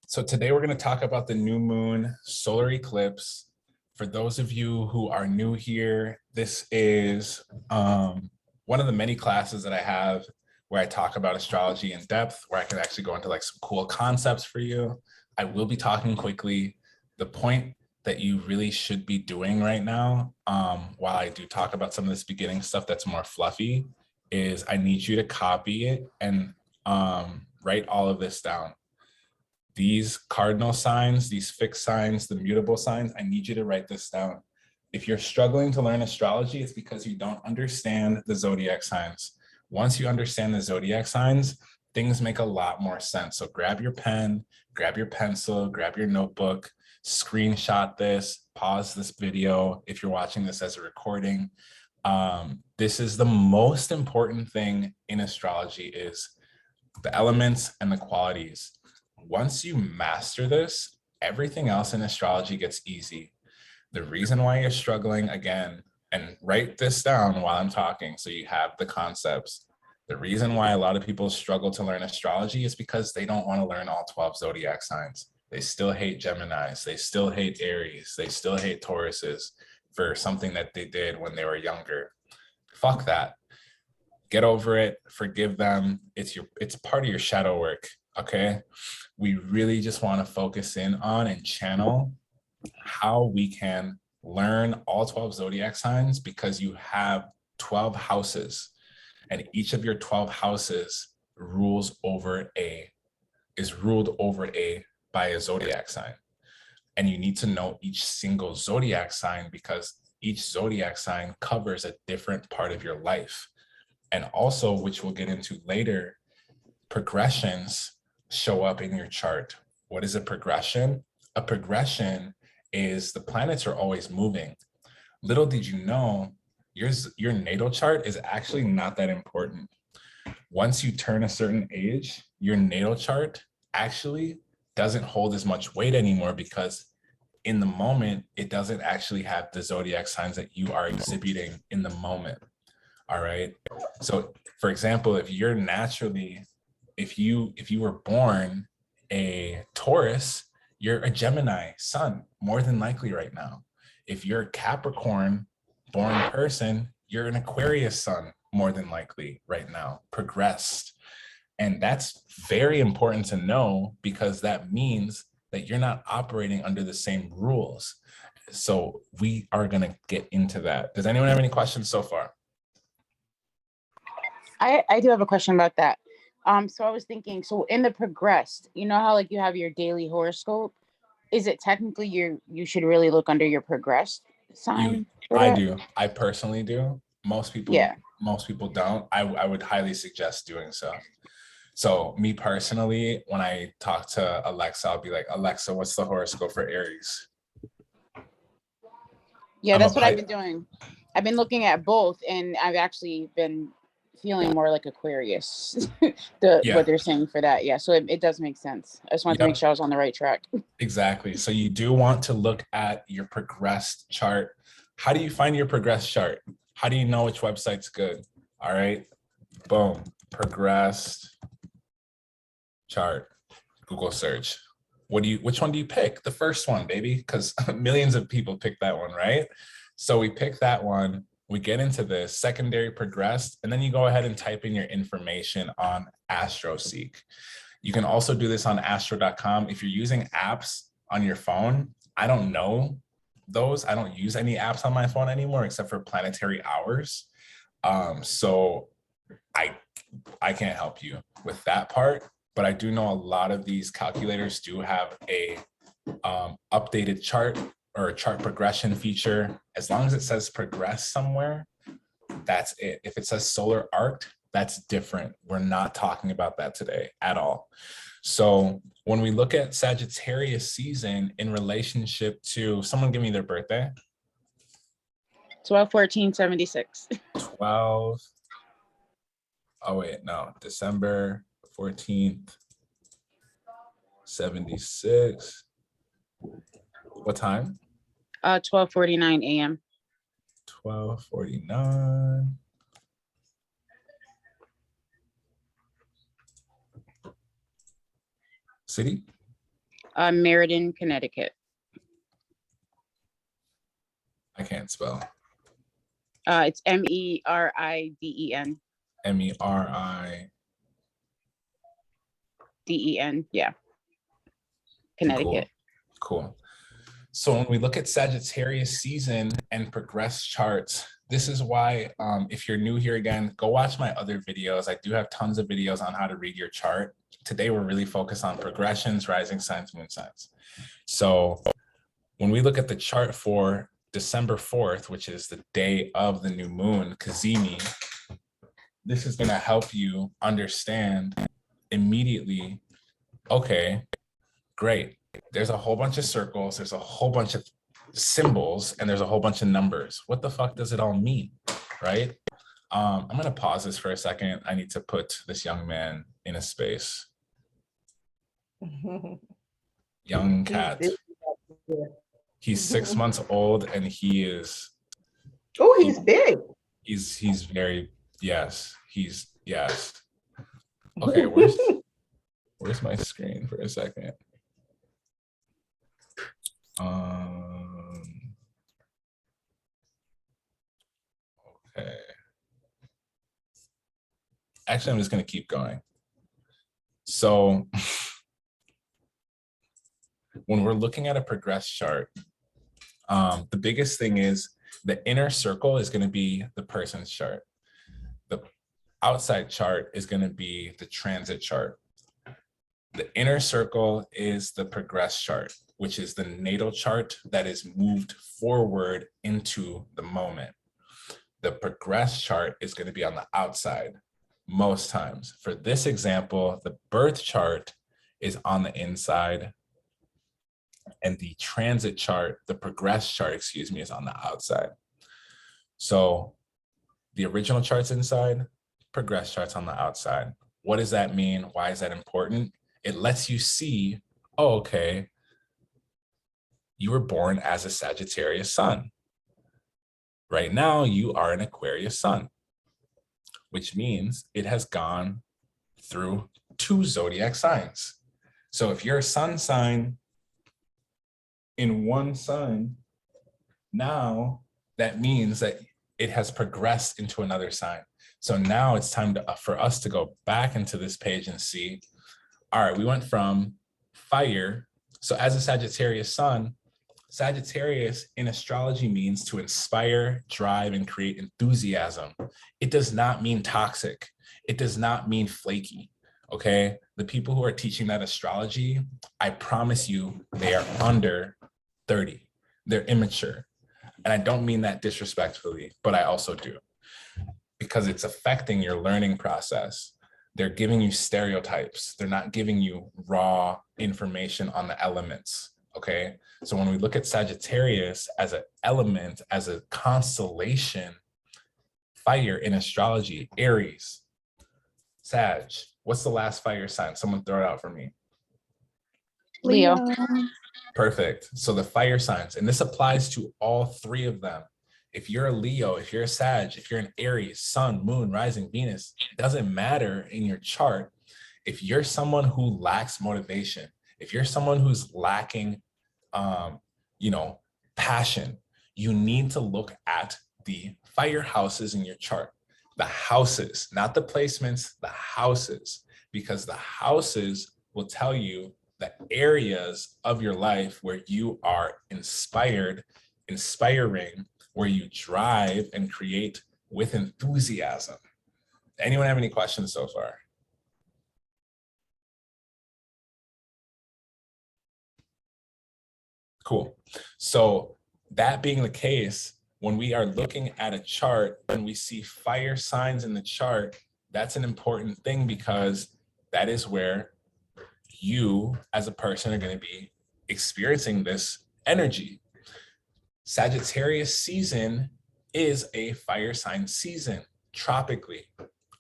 So today we're going to talk about the new moon solar eclipse. For those of you who are new here, this is one of the many classes that I have where I talk about astrology in depth, where I can actually go into like some cool concepts for you. I will be talking quickly. The point that you really should be doing right now, while I do talk about some of this beginning stuff that's more fluffy, is I need you to copy it and write all of this down. These cardinal signs, these fixed signs, the mutable signs, I need you to write this down. If you're struggling to learn astrology, it's because you don't understand the zodiac signs. Once you understand the zodiac signs, things make a lot more sense. So grab your pen, grab your pencil, grab your notebook, screenshot this, pause this video if you're watching this as a recording. This is the most important thing in astrology, is the elements and the qualities. Once you master this, everything else in astrology gets easy. The reason why you're struggling, again, and write this down while I'm talking so you have the concepts. The reason why a lot of people struggle to learn astrology is because they don't want to learn all 12 zodiac signs. They still hate Geminis. They still hate Aries. They still hate Tauruses for something that they did when they were younger. Fuck that. Get over it. Forgive them. It's part of your shadow work. Okay, we really just want to focus in on and channel how we can learn all 12 zodiac signs, because you have 12 houses and each of your 12 houses is ruled over by a zodiac sign. And you need to know each single zodiac sign because each zodiac sign covers a different part of your life. And also, which we'll get into later, progressions show up in your chart. What is a progression? A progression is the planets are always moving. Little did you know, your natal chart is actually not that important. Once you turn a certain age, your natal chart actually doesn't hold as much weight anymore, because in the moment, it doesn't actually have the zodiac signs that you are exhibiting in the moment. All right. So for example, if you were born a Taurus, you're a Gemini sun, more than likely right now. If you're a Capricorn born person, you're an Aquarius sun, more than likely right now, progressed. And that's very important to know, because that means that you're not operating under the same rules. So we are going to get into that. Does anyone have any questions so far? I do have a question about that. So I was thinking, so in the progressed, you know how like you have your daily horoscope? Is it technically you should really look under your progressed sign? I do. I personally do. Most people don't. I would highly suggest doing so. So me personally, when I talk to Alexa, I'll be like, Alexa, what's the horoscope for Aries? Yeah, that's what I've been doing. I've been looking at both, and I've actually been feeling more like Aquarius, what they're saying for that. Yeah, so it does make sense. I just wanted to make sure I was on the right track. Exactly. So you do want to look at your progressed chart. How do you find your progressed chart? How do you know which website's good? All right, boom, progressed chart, Google search. Which one do you pick? The first one, baby, because millions of people pick that one, right? So we pick that one. We get into the secondary progressed, and then you go ahead and type in your information on AstroSeek. You can also do this on astro.com. If you're using apps on your phone, I don't know those. I don't use any apps on my phone anymore except for planetary hours. So I can't help you with that part, but I do know a lot of these calculators do have a updated chart or a chart progression feature. As long as it says progress somewhere, that's it. If it says solar arc, that's different. We're not talking about that today at all. So when we look at Sagittarius season in relationship to, someone give me their birthday. 12/14/76. 12. Oh wait, no, December 14th, 76. What time? 12:49 a.m. 12:49. City? Meriden, Connecticut. I can't spell. It's Meriden. Meriden. Yeah. Connecticut. Cool. So when we look at Sagittarius season and progress charts, this is why if you're new here again, go watch my other videos. I do have tons of videos on how to read your chart. Today, we're really focused on progressions, rising signs, moon signs. So when we look at the chart for December 4th, which is the day of the new moon, kazimi, this is going to help you understand immediately, okay, great. There's a whole bunch of circles, there's a whole bunch of symbols, and there's a whole bunch of numbers. What the fuck does it all mean, right? I'm going to pause this for a second. I need to put this young man in a space. Young cat. He's 6 months old and he is. Oh, he's big. He's very, yes. Okay, where's my screen for a second? Okay. Actually, I'm just going to keep going. So when we're looking at a progress chart, the biggest thing is the inner circle is going to be the person's chart. The outside chart is going to be the transit chart. The inner circle is the progress chart, which is the natal chart that is moved forward into the moment. The progress chart is going to be on the outside most times. For this example, the birth chart is on the inside, and the transit chart, the progress chart, excuse me, is on the outside. So the original chart's inside, progress chart's on the outside. What does that mean? Why is that important? It lets you see, oh, okay, you were born as a Sagittarius sun. Right now, you are an Aquarius sun, which means it has gone through 2 zodiac signs. So if you're a sun sign in one sign, now that means that it has progressed into another sign. So now it's time for us to go back into this page and see, all right, we went from fire. So as a Sagittarius sun, Sagittarius in astrology means to inspire, drive, and create enthusiasm. It does not mean toxic. It does not mean flaky, okay? The people who are teaching that astrology, I promise you, they are under 30. They're immature. And I don't mean that disrespectfully, but I also do, because it's affecting your learning process. They're giving you stereotypes. They're not giving you raw information on the elements, okay? So when we look at Sagittarius as an element, as a constellation, fire in astrology, Aries, Sag, what's the last fire sign? Someone throw it out for me. Leo. Perfect. So the fire signs, and this applies to all 3 of them. If you're a Leo, if you're a Sag, if you're an Aries, Sun, Moon, Rising, Venus, it doesn't matter in your chart. If you're someone who lacks motivation, if you're someone who's lacking, passion, you need to look at the fire houses in your chart. The houses, not the placements, the houses, because the houses will tell you the areas of your life where you are inspiring, where you drive and create with enthusiasm. Anyone have any questions so far? Cool. So that being the case, when we are looking at a chart and we see fire signs in the chart, that's an important thing, because that is where you as a person are going to be experiencing this energy. Sagittarius season is a fire sign season, tropically,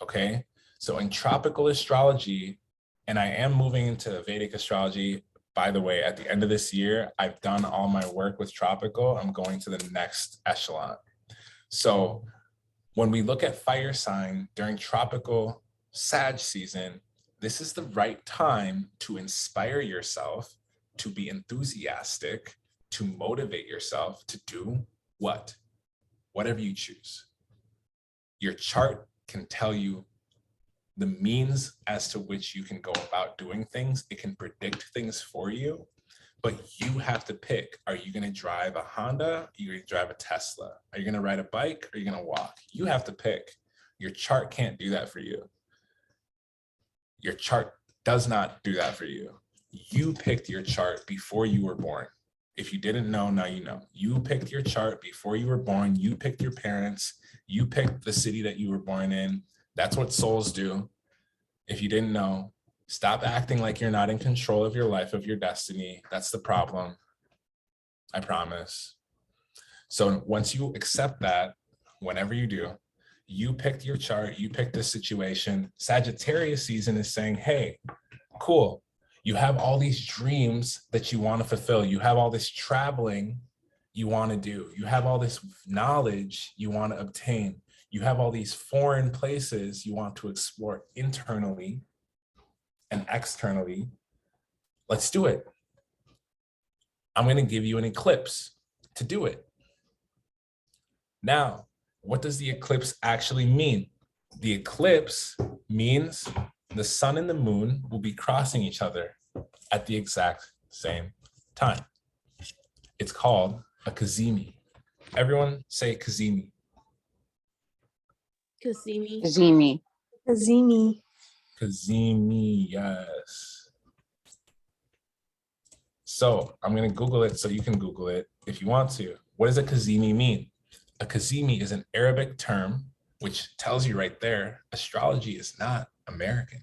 okay? So in tropical astrology, and I am moving into Vedic astrology, by the way, at the end of this year, I've done all my work with tropical. I'm going to the next echelon. So when we look at fire sign during tropical Sag season, this is the right time to inspire yourself, to be enthusiastic, to motivate yourself to do what? Whatever you choose. Your chart can tell you the means as to which you can go about doing things. It can predict things for you, but you have to pick. Are you going to drive a Honda? Are you going to drive a Tesla? Are you going to ride a bike? Or are you going to walk? You have to pick. Your chart can't do that for you. Your chart does not do that for you. You picked your chart before you were born. If you didn't know, now you know. You picked your chart before you were born. You picked your parents. You picked the city that you were born in. That's what souls do. If you didn't know, stop acting like you're not in control of your life, of your destiny. That's the problem. I promise. So once you accept that, whenever you do, you picked your chart, you picked the situation. Sagittarius season is saying, hey, cool. You have all these dreams that you want to fulfill. You have all this traveling you want to do. You have all this knowledge you want to obtain. You have all these foreign places you want to explore internally and externally. Let's do it. I'm going to give you an eclipse to do it. Now, what does the eclipse actually mean? The eclipse means the sun and the moon will be crossing each other at the exact same time. It's called a kazimi. Everyone say kazimi. Kazimi. Kazimi. Kazimi. Kazimi, yes. So I'm going to Google it so you can Google it if you want to. What does a kazimi mean? A kazimi is an Arabic term, which tells you right there, astrology is not American.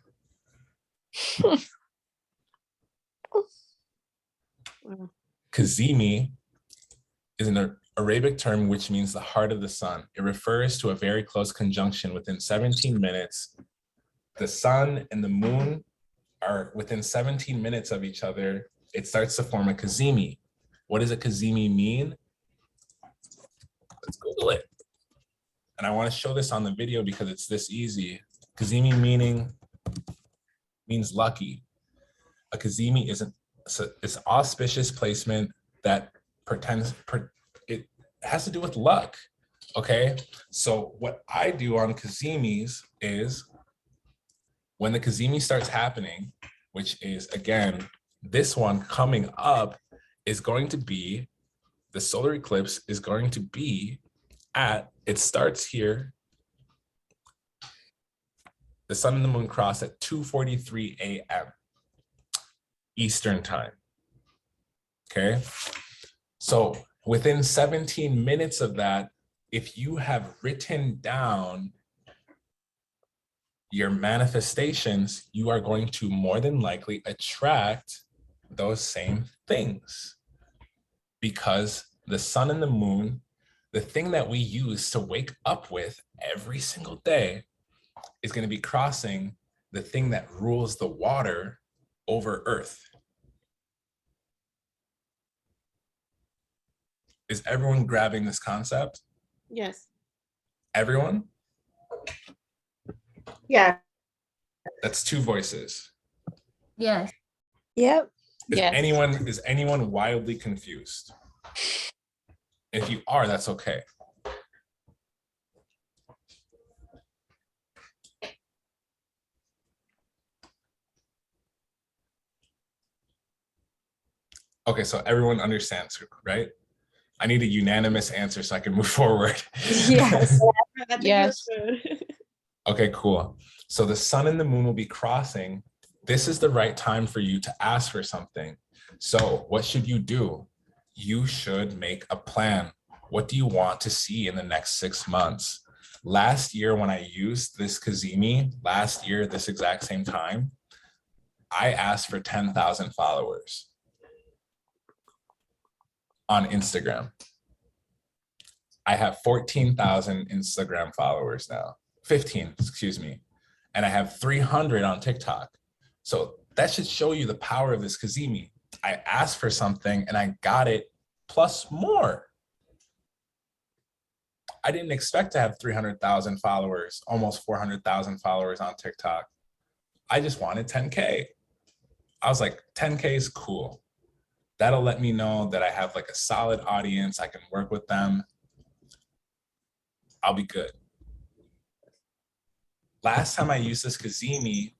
Kazimi is an Arabic term which means the heart of the sun. It refers to a very close conjunction within 17 minutes. The sun and the moon are within 17 minutes of each other. It starts to form a kazimi. What does a kazimi mean? Let's Google it. And I want to show this on the video because it's this easy. Kazimi means lucky. A kazimi is it's auspicious placement that it has to do with luck. Okay, so what I do on kazimis is when the kazimi starts happening, which is again this one coming up, is going to be the solar eclipse is going to be at, it starts here. The sun and the moon cross at 2:43 a.m. Eastern time. Okay, so within 17 minutes of that, if you have written down your manifestations, you are going to more than likely attract those same things, because the sun and the moon, the thing that we use to wake up with every single day, is going to be crossing the thing that rules the water over Earth. Is everyone grabbing this concept? Yes. Everyone? Yeah. That's two voices. Yes. Yep. Yes. Is anyone wildly confused? If you are, that's okay. Okay, so everyone understands, right? I need a unanimous answer so I can move forward. Yes. Yes. Okay, cool. So the sun and the moon will be crossing. This is the right time for you to ask for something. So what should you do? You should make a plan. What do you want to see in the next 6 months? Last year, when I used this kazimi, last year, this exact same time, I asked for 10,000 followers on Instagram. I have 14,000 Instagram followers now, 15, excuse me. And I have 300 on TikTok. So that should show you the power of this kazimi. I asked for something and I got it plus more. I didn't expect to have 300,000 followers, almost 400,000 followers on TikTok. I just wanted 10K. I was like, 10K is cool. That'll let me know that I have like a solid audience. I can work with them. I'll be good. Last time I used this kazimi,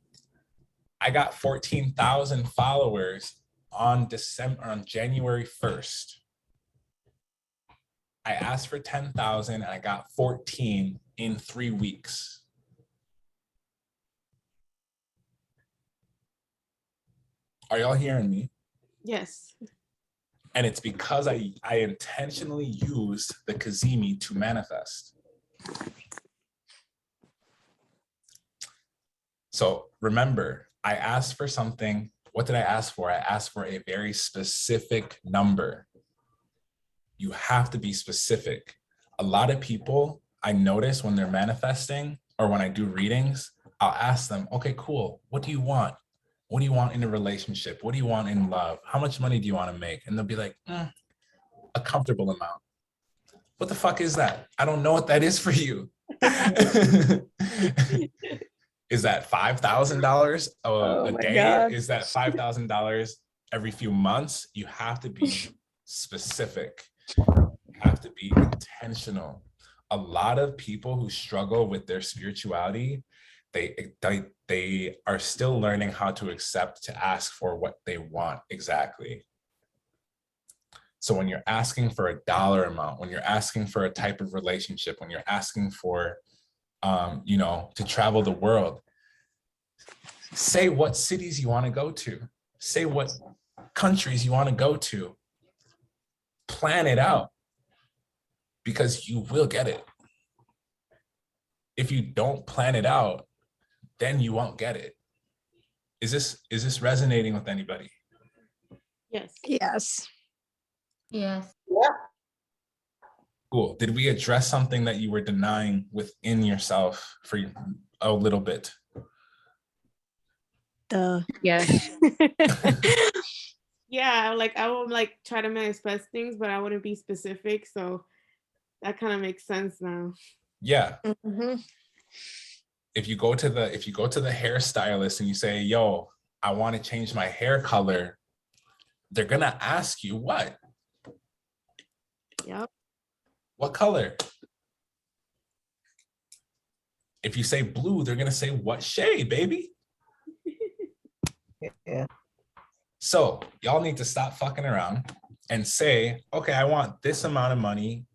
I got 14,000 followers on January 1st. I asked for 10,000 and I got 14 in 3 weeks. Are y'all hearing me? Yes. And it's because I intentionally used the kazimi to manifest. So remember, I asked for something. What did I ask for? I asked for a very specific number. You have to be specific. A lot of people, I notice when they're manifesting or when I do readings, I'll ask them, okay, cool. What do you want? What do you want in a relationship? What do you want in love? How much money do you want to make? And they'll be like, a comfortable amount. What the fuck is that? I don't know what that is for you. Is that $5,000 a day? God. Is that $5,000 every few months? You have to be specific. You have to be intentional. A lot of people who struggle with their spirituality, they are still learning how to accept to ask for what they want exactly. So when you're asking for a dollar amount, when you're asking for a type of relationship, when you're asking for, to travel the world, say what cities you want to go to, say what countries you want to go to, plan it out, because you will get it. If you don't plan it out, then you won't get it. Is this resonating with anybody? Yes. Yes. Yes. Yeah. Cool. Did we address something that you were denying within yourself for a little bit? Yes. Yeah, like I would like try to manifest things, but I wouldn't be specific. So that kind of makes sense now. Yeah. Mm-hmm. If you go to the hairstylist and you say, yo, I want to change my hair color, they're gonna ask you what? Yep. What color? If you say blue, they're gonna say, what shade, baby? Yeah. So y'all need to stop fucking around and say, okay, I want this amount of money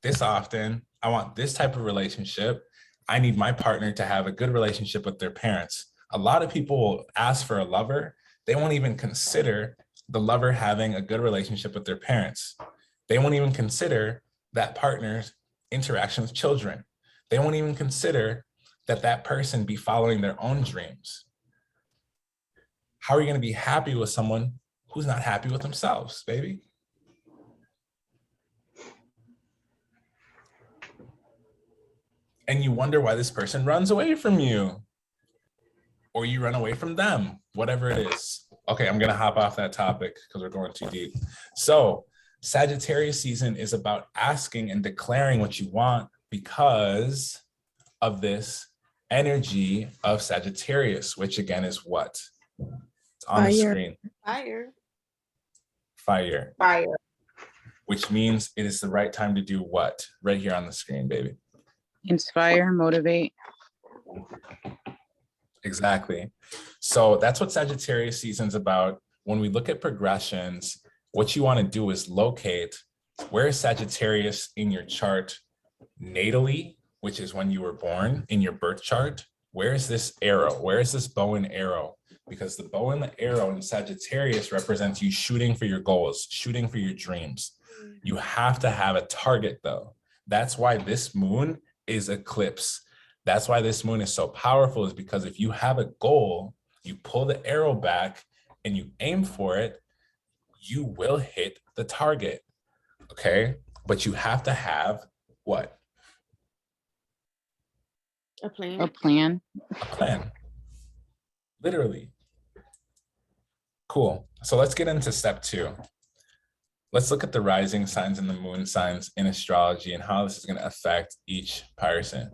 this often. I want this type of relationship. I need my partner to have a good relationship with their parents. A lot of people will ask for a lover. They won't even consider the lover having a good relationship with their parents. They won't even consider that partner's interaction with children. They won't even consider that person be following their own dreams. How are you going to be happy with someone who's not happy with themselves, baby? And you wonder why this person runs away from you, or you run away from them, whatever it is. Okay, I'm going to hop off that topic because we're going too deep. So Sagittarius season is about asking and declaring what you want because of this energy of Sagittarius, which again is what? It's on the screen. Fire. Fire. Fire. Which means it is the right time to do what? Right here on the screen, baby. Inspire, motivate. Exactly. So that's what Sagittarius season's about. When we look at progressions, what you want to do is locate where is Sagittarius in your chart natally, which is when you were born in your birth chart. Where is this arrow? Where is this bow and arrow? Because the bow and the arrow in Sagittarius represents you shooting for your goals, shooting for your dreams. You have to have a target though. That's why this moon is eclipse. That's why this moon is so powerful, is because if you have a goal, you pull the arrow back and you aim for it, you will hit the target, okay? But you have to have what? A plan. A plan. A plan, literally. Cool, so let's get into step 2. Let's look at the rising signs and the moon signs in astrology and how this is going to affect each person.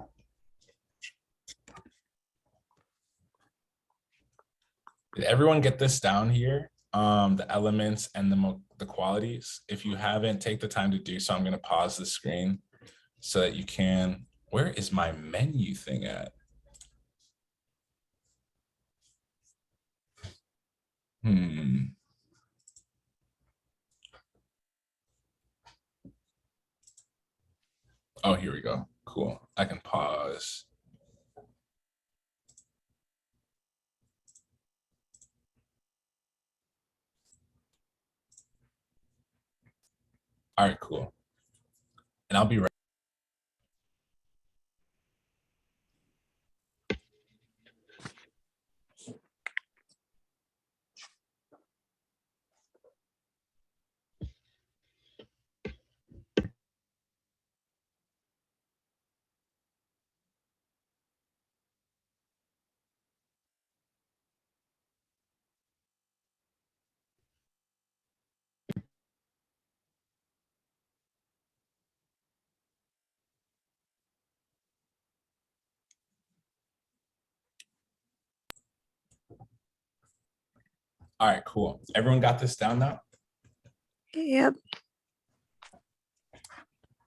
Did everyone get this down here? The elements and the qualities. If you haven't, take the time to do so. I'm going to pause the screen so that you can. Where is my menu thing at? Oh, here we go. Cool. I can pause. All right, cool. And I'll be right. All right, cool. Everyone got this down now? Yep.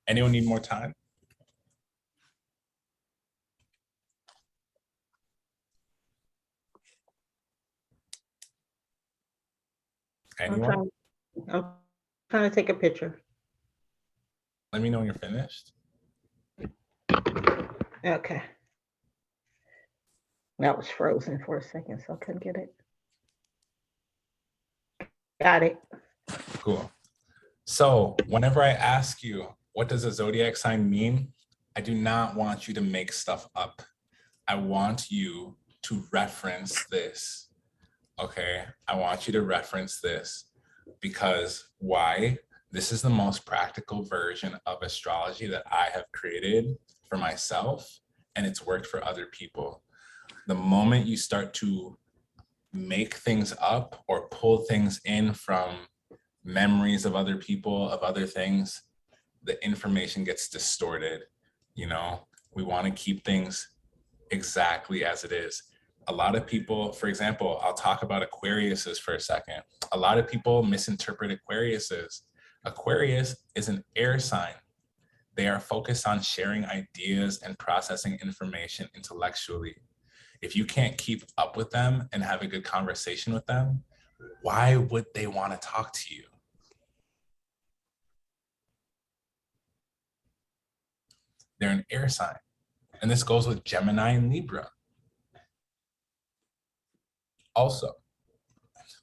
Anyone need more time? Anyone? I'm trying to take a picture. Let me know when you're finished. Okay. That was frozen for a second, so I couldn't get it. Got it. Cool. So whenever I ask you, what does a zodiac sign mean? I do not want you to make stuff up. I want you to reference this. Okay, I want you to reference this because why? This is the most practical version of astrology that I have created for myself, and it's worked for other people. The moment you start to make things up or pull things in from memories of other people, of other things, the information gets distorted. You know, we want to keep things exactly as it is. A lot of people, for example, I'll talk about Aquariuses for a second. A lot of people misinterpret Aquariuses. Aquarius is an air sign. They are focused on sharing ideas and processing information intellectually. If you can't keep up with them and have a good conversation with them, why would they want to talk to you? They're an air sign. And this goes with Gemini and Libra. Also,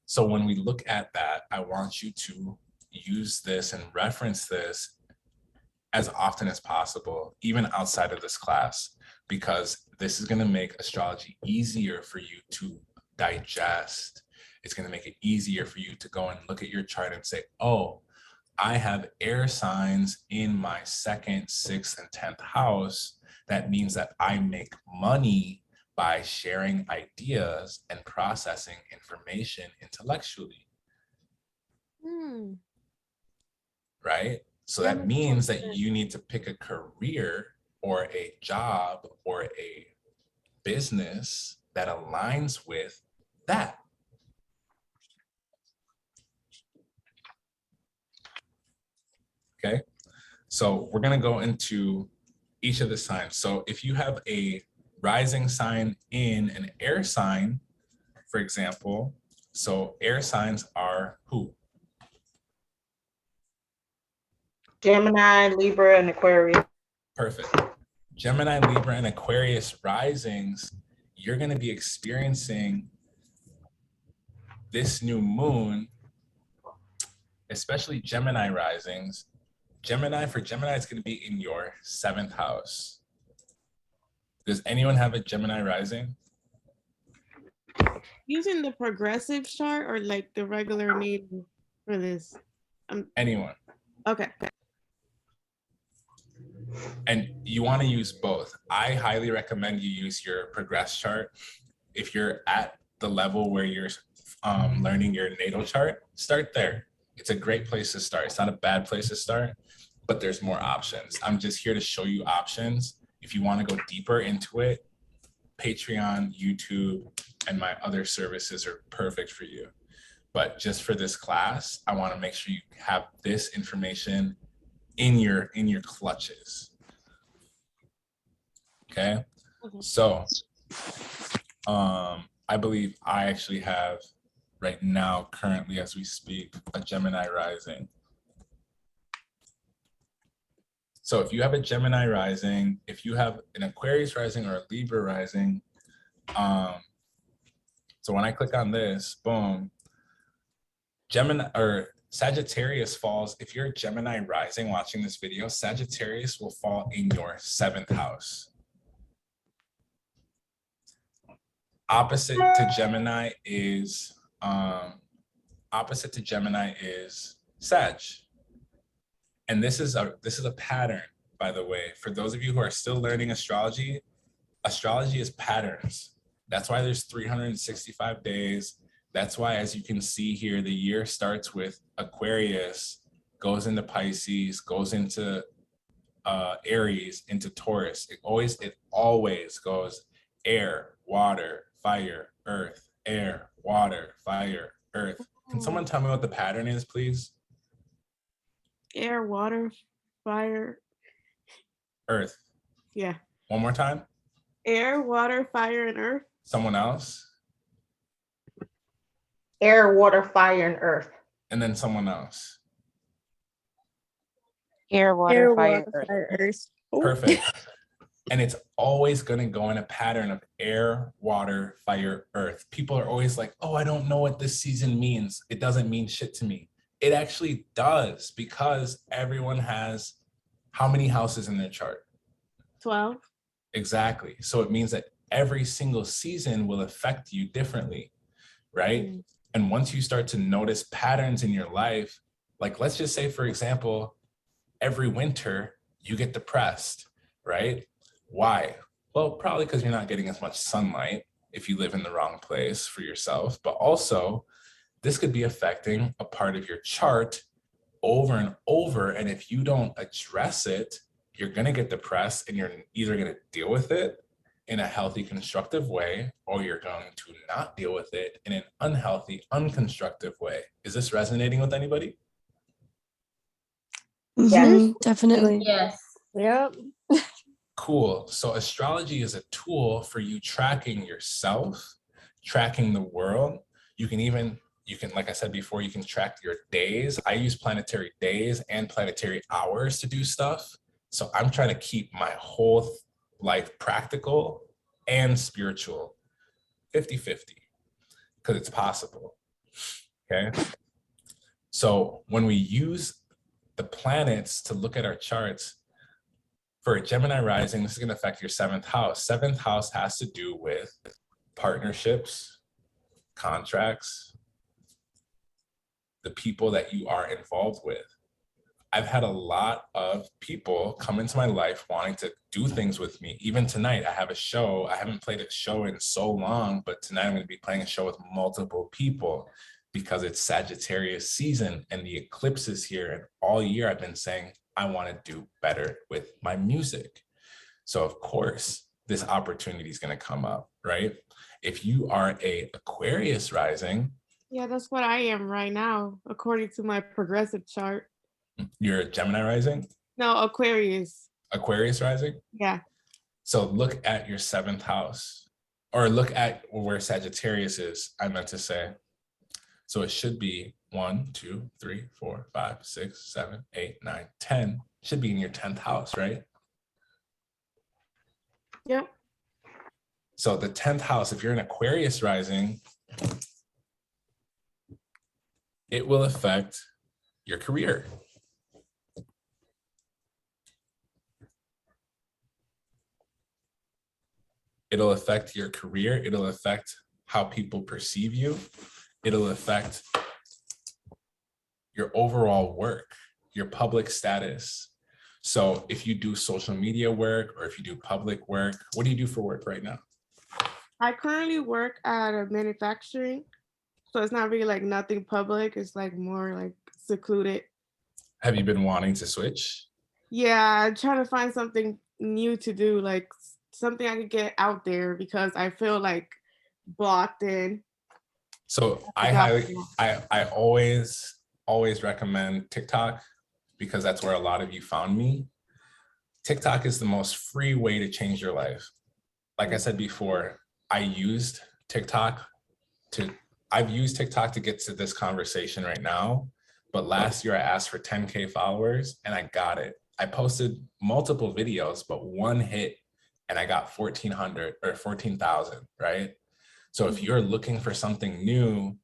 so when we look at that, I want you to use this and reference this as often as possible, even outside of this class, because this is going to make astrology easier for you to digest. It's going to make it easier for you to go and look at your chart and say, oh, I have air signs in my 2nd, 6th, and 10th house. That means that I make money by sharing ideas and processing information intellectually. Right? So that means that you need to pick a career or a job or a business that aligns with that. Okay, so we're going to go into each of the signs. So if you have a rising sign in an air sign, for example, so air signs are who? Gemini, Libra, and Aquarius. Perfect. Gemini, Libra, and Aquarius risings, you're going to be experiencing this new moon, especially Gemini risings. For Gemini, it's going to be in your 7th house. Does anyone have a Gemini rising? Using the progressive chart or like the regular natal for this? Anyone. Okay. And you want to use both. I highly recommend you use your progress chart. If you're at the level where you're learning your natal chart, start there. It's a great place to start. It's not a bad place to start, but there's more options. I'm just here to show you options. If you want to go deeper into it, Patreon, YouTube, and my other services are perfect for you. But just for this class, I want to make sure you have this information in your clutches. Okay. So I believe I actually have right now, currently as we speak, a Gemini rising. So if you have a Gemini rising, if you have an Aquarius rising or a Libra rising, so when I click on this, boom, Gemini or Sagittarius falls. If you're a Gemini rising watching this video, Sagittarius will fall in your 7th house. Opposite to Gemini is Sag. And this is a pattern, by the way. For those of you who are still learning astrology, astrology is patterns. That's why there's 365 days. That's why, as you can see here, the year starts with Aquarius, goes into Pisces, goes into Aries, into Taurus. It always goes air, water, fire, earth, air, water, fire, earth. Can someone tell me what the pattern is, please? Air, water, fire, Earth. Yeah. One more time. Air, water, fire, and earth. Someone else. Air, water, fire, and earth. And then someone else. Air, water, fire, earth. earth. Perfect. And it's always going to go in a pattern of air, water, fire, earth. People are always like, oh, I don't know what this season means. It doesn't mean shit to me. It actually does, because everyone has how many houses in their chart? 12. Exactly. So it means that every single season will affect you differently, right? Mm. And once you start to notice patterns in your life, like let's just say, for example, every winter you get depressed, right? Why? Well, probably because you're not getting as much sunlight if you live in the wrong place for yourself, but also this could be affecting a part of your chart over and over. And if you don't address it, you're going to get depressed, and you're either going to deal with it in a healthy, constructive way, or you're going to not deal with it in an unhealthy, unconstructive way. Is this resonating with anybody? Yes. Definitely. Yes. Yep. Cool. So astrology is a tool for you tracking yourself, tracking the world. You can, like I said before, you can track your days. I use planetary days and planetary hours to do stuff. So I'm trying to keep my whole life practical and spiritual, 50-50, because it's possible. Okay. So when we use the planets to look at our charts, for a Gemini rising, this is going to affect your 7th house. 7th house has to do with partnerships, contracts, the people that you are involved with. I've had a lot of people come into my life wanting to do things with me. Even tonight, I have a show. I haven't played a show in so long, but tonight I'm going to be playing a show with multiple people because it's Sagittarius season and the eclipse is here. And all year I've been saying, I want to do better with my music. So of course, this opportunity is going to come up, right? If you are a Aquarius rising. Yeah, that's what I am right now, according to my progressive chart. You're a Gemini rising? No, Aquarius. Aquarius rising? Yeah. So look at your 7th house, or look at where Sagittarius is, I meant to say. So it should be 1, 2, 3, 4, 5, 6, 7, 8, 9, 10. Should be in your 10th house, right? Yep. So the 10th house, if you're an Aquarius rising, it will affect your career. It'll affect your career. It'll affect how people perceive you. It'll affect your overall work, your public status. So if you do social media work or if you do public work, what do you do for work right now? I currently work at a manufacturing. So it's not really like nothing public. It's like more like secluded. Have you been wanting to switch? Yeah, I'm trying to find something new to do, like something I could get out there because I feel like blocked in. So I always recommend TikTok because that's where a lot of you found me. TikTok is the most free way to change your life. Like I said before, I've used TikTok to get to this conversation right now. But last year I asked for 10K followers and I got it. I posted multiple videos, but one hit and I got 1,400 or 14,000, right? So if you're looking for something new,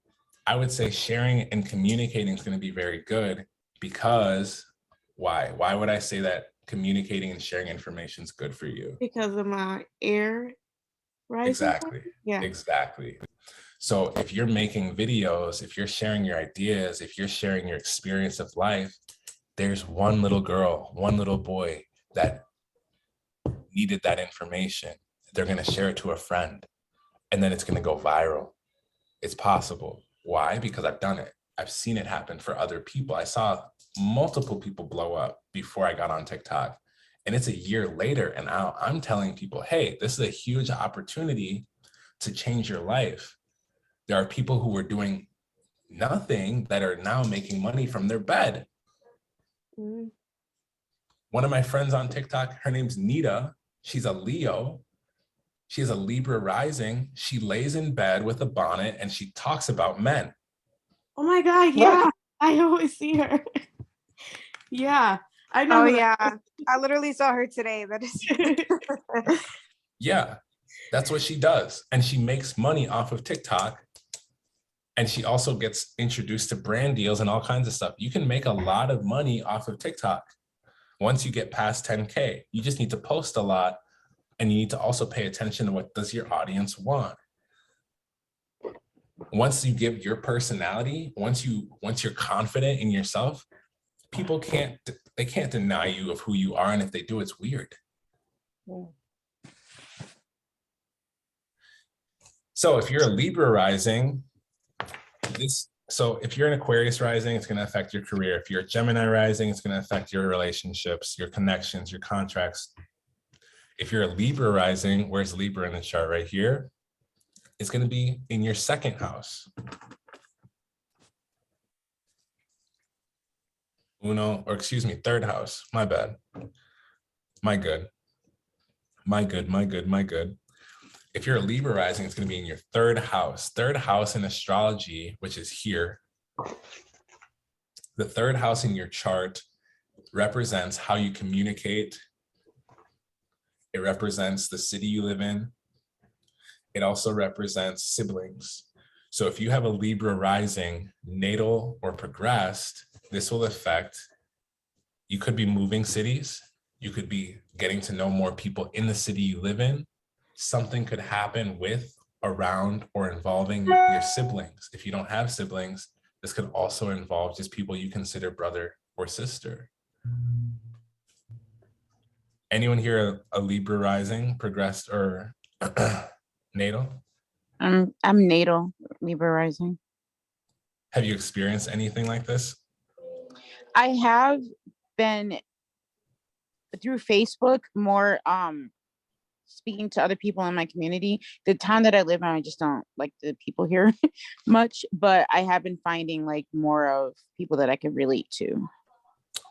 I would say sharing and communicating is going to be very good because why? Why would I say that communicating and sharing information is good for you? Because of my air rising. Exactly. Yeah. Exactly. So if you're making videos, if you're sharing your ideas, if you're sharing your experience of life, there's one little girl, one little boy that needed that information. They're going to share it to a friend and then it's going to go viral. It's possible. Why? Because I've done it. I've seen it happen for other people. I saw multiple people blow up before I got on TikTok. And it's a year later and now I'm telling people, hey, this is a huge opportunity to change your life. There are people who were doing nothing that are now making money from their bed. Mm. One of my friends on TikTok, her name's Nita. She's a Leo. She has a Libra rising. She lays in bed with a bonnet and she talks about men. Oh my God, yeah. I always see her. Yeah, I know. Oh yeah, I literally saw her today. That is. Yeah, that's what she does. And she makes money off of TikTok. And she also gets introduced to brand deals and all kinds of stuff. You can make a lot of money off of TikTok once you get past 10K. You just need to post a lot and you need to also pay attention to what does your audience want. Once you give your personality, once you're confident in yourself, people can't deny you of who you are. And if they do, it's weird. So if you're a Libra rising, so if you're an Aquarius rising, it's going to affect your career. If you're a Gemini rising, it's going to affect your relationships, your connections, your contracts. If you're a Libra rising, where's Libra in the chart? Right here. It's going to be in your second house. Third house. My bad. My good. If you're a Libra rising, it's going to be in your third house. Third house in astrology, which is here. The third house in your chart represents how you communicate. It represents the city you live in. It also represents siblings. So if you have a Libra rising, natal or progressed, this will affect, you could be moving cities. You could be getting to know more people in the city you live in. Something could happen with, around, or involving your siblings. If you don't have siblings, this could also involve just people you consider brother or sister. Anyone here a Libra rising, progressed, or natal? I'm natal, Libra rising. Have you experienced anything like this? I have been through Facebook more speaking to other people in my community. The town that I live in, I just don't like the people here much, but I have been finding like more of people that I can relate to.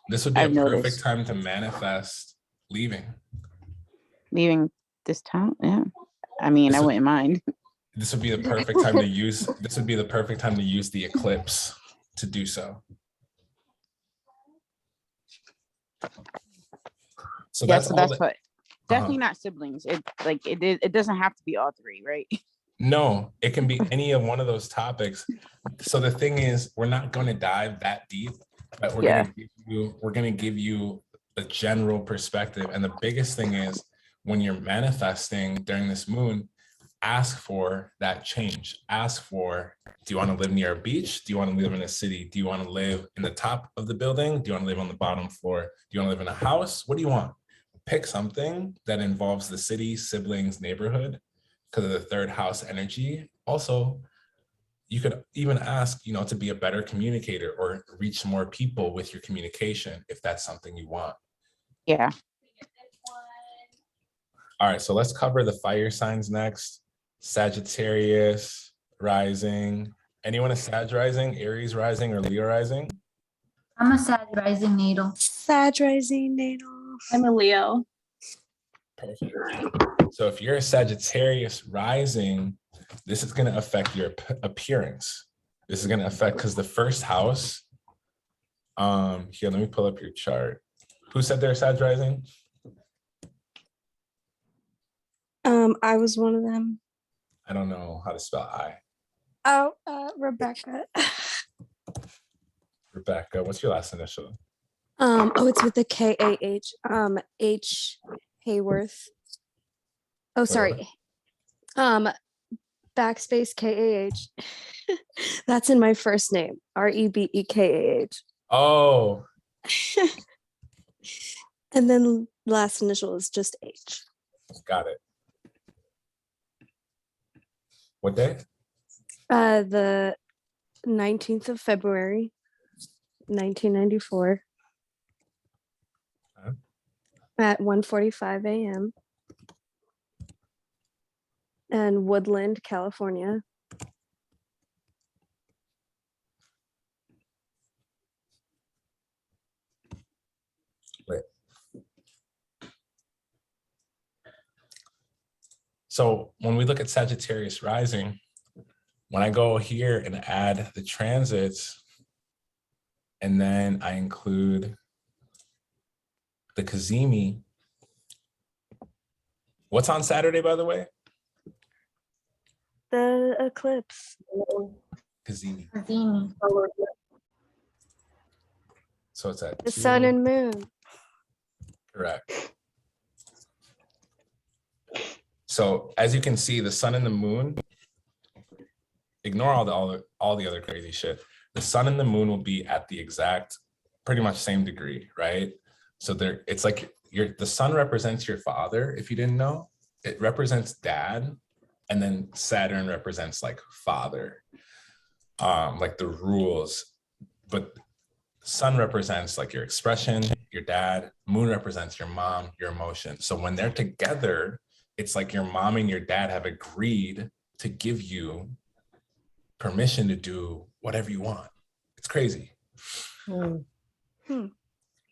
This would be a perfect time to manifest leaving this town. Yeah, I mean, I wouldn't mind. This would be the perfect time to use. This would be the perfect time to use the eclipse to do so. So yeah, that's so that's what. Definitely not siblings. It doesn't have to be all three, right? No, it can be any of one of those topics. So the thing is, we're not going to dive that deep, but we're going to give you a general perspective. And the biggest thing is when you're manifesting during this moon, ask for that change. Ask for, do you want to live near a beach? Do you want to live in a city? Do you want to live in the top of the building? Do you want to live on the bottom floor? Do you want to live in a house? What do you want? Pick something that involves the city, siblings, neighborhood, because of the third house energy. Also, you could even ask, to be a better communicator or reach more people with your communication if that's something you want. Yeah. All right, so let's cover the fire signs next. Sagittarius rising. Anyone a Sag rising, Aries rising, or Leo rising? I'm a Sag rising natal. Sag rising natal. I'm a Leo. Perfect. So if you're a Sagittarius rising, this is going to affect your appearance. This is going to affect, because the first house, here, let me pull up your chart. Who said they're Sag rising? I was one of them. I don't know how to spell I. Oh, Rebecca. Rebecca, what's your last initial? Oh, it's with the K-A-H. H Hayworth. Oh, sorry. Backspace K-A-H. That's in my first name. R-E-B-E-K-A-H. Oh, And then last initial is just H. got it. What day? The 19th of February, 1994. Okay. At 1:45 a.m. in Woodland, California. Wait. So when we look at Sagittarius rising, when I go here and add the transits, and then I include the kazimi. What's on Saturday, by the way? The eclipse. Kazimi. Kazimi. So it's at The 2. sun and moon. Correct. So as you can see, the sun and the moon, ignore all the other crazy shit. The sun and the moon will be at the exact, pretty much same degree, right? So there, it's like the sun represents your father. If you didn't know, it represents dad, and then Saturn represents like father, like the rules. But sun represents like your expression, your dad. Moon represents your mom, your emotion. So when they're together, it's like your mom and your dad have agreed to give you permission to do whatever you want. It's crazy.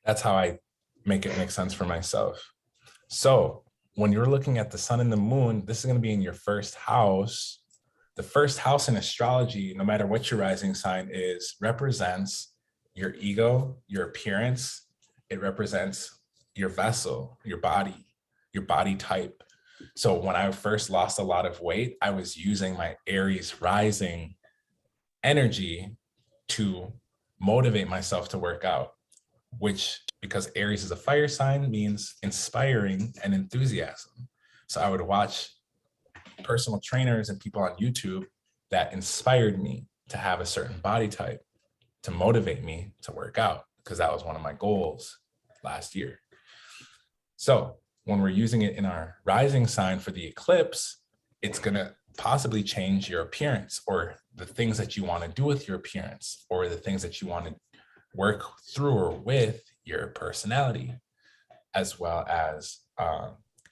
That's how I make it make sense for myself. So when you're looking at the sun and the moon, this is going to be in your first house. The first house in astrology, no matter what your rising sign is, represents your ego, your appearance. It represents your vessel, your body type. So when I first lost a lot of weight, I was using my Aries rising energy to motivate myself to work out, which, because Aries is a fire sign, means inspiring and enthusiasm. So I would watch personal trainers and people on YouTube that inspired me to have a certain body type, to motivate me to work out, because that was one of my goals last year. So when we're using it in our rising sign for the eclipse, it's going to possibly change your appearance, or the things that you want to do with your appearance, or the things that you want to work through or with your personality, as well as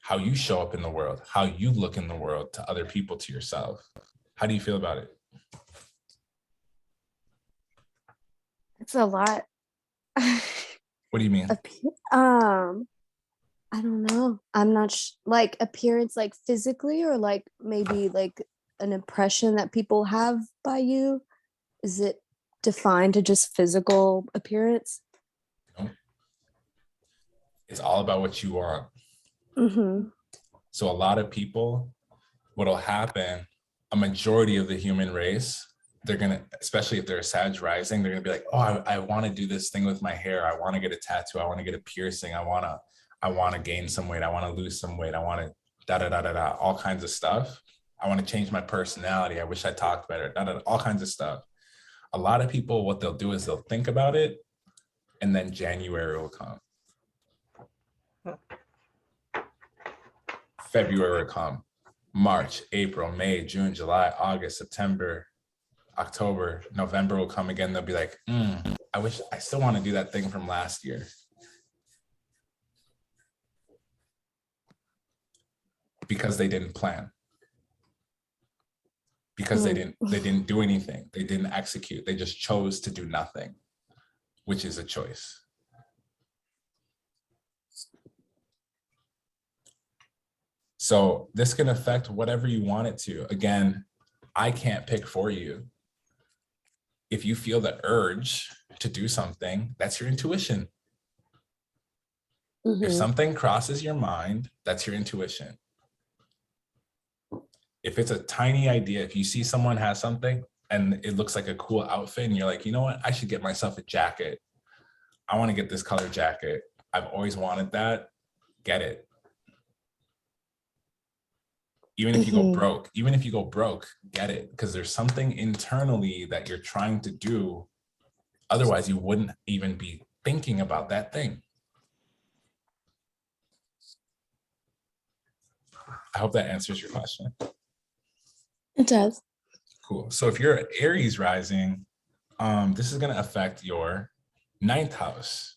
how you show up in the world, how you look in the world to other people, to yourself. How do you feel about it? It's a lot. What do you mean? I don't know. I'm not like appearance, like physically, or like maybe like an impression that people have by you. Is it defined to just physical appearance? No. It's all about what you want. Mm-hmm. So a lot of people, what'll happen, a majority of the human race, they're gonna, especially if they're a Sag rising, they're gonna be like, oh, I want to do this thing with my hair. I want to get a tattoo. I want to get a piercing. I want to gain some weight. I want to lose some weight. I want to all kinds of stuff. I want to change my personality. I wish I talked better, all kinds of stuff. A lot of people, what they'll do is they'll think about it, and then January will come. February will come. March, April, May, June, July, August, September, October, November will come again. They'll be like, I still want to do that thing from last year. because they didn't plan. Because they didn't do anything. They didn't execute. They just chose to do nothing, which is a choice. So this can affect whatever you want it to. Again, I can't pick for you. If you feel the urge to do something, that's your intuition. If something crosses your mind, that's your intuition. If it's a tiny idea, if you see someone has something and it looks like a cool outfit and you're like, you know what, I should get myself a jacket. I want to get this color jacket. I've always wanted that. Get it. Even if you go broke, get it. Because there's something internally that you're trying to do. Otherwise, you wouldn't even be thinking about that thing. I hope that answers your question. It does. Cool. So if you're Aries rising, this is going to affect your 9th house.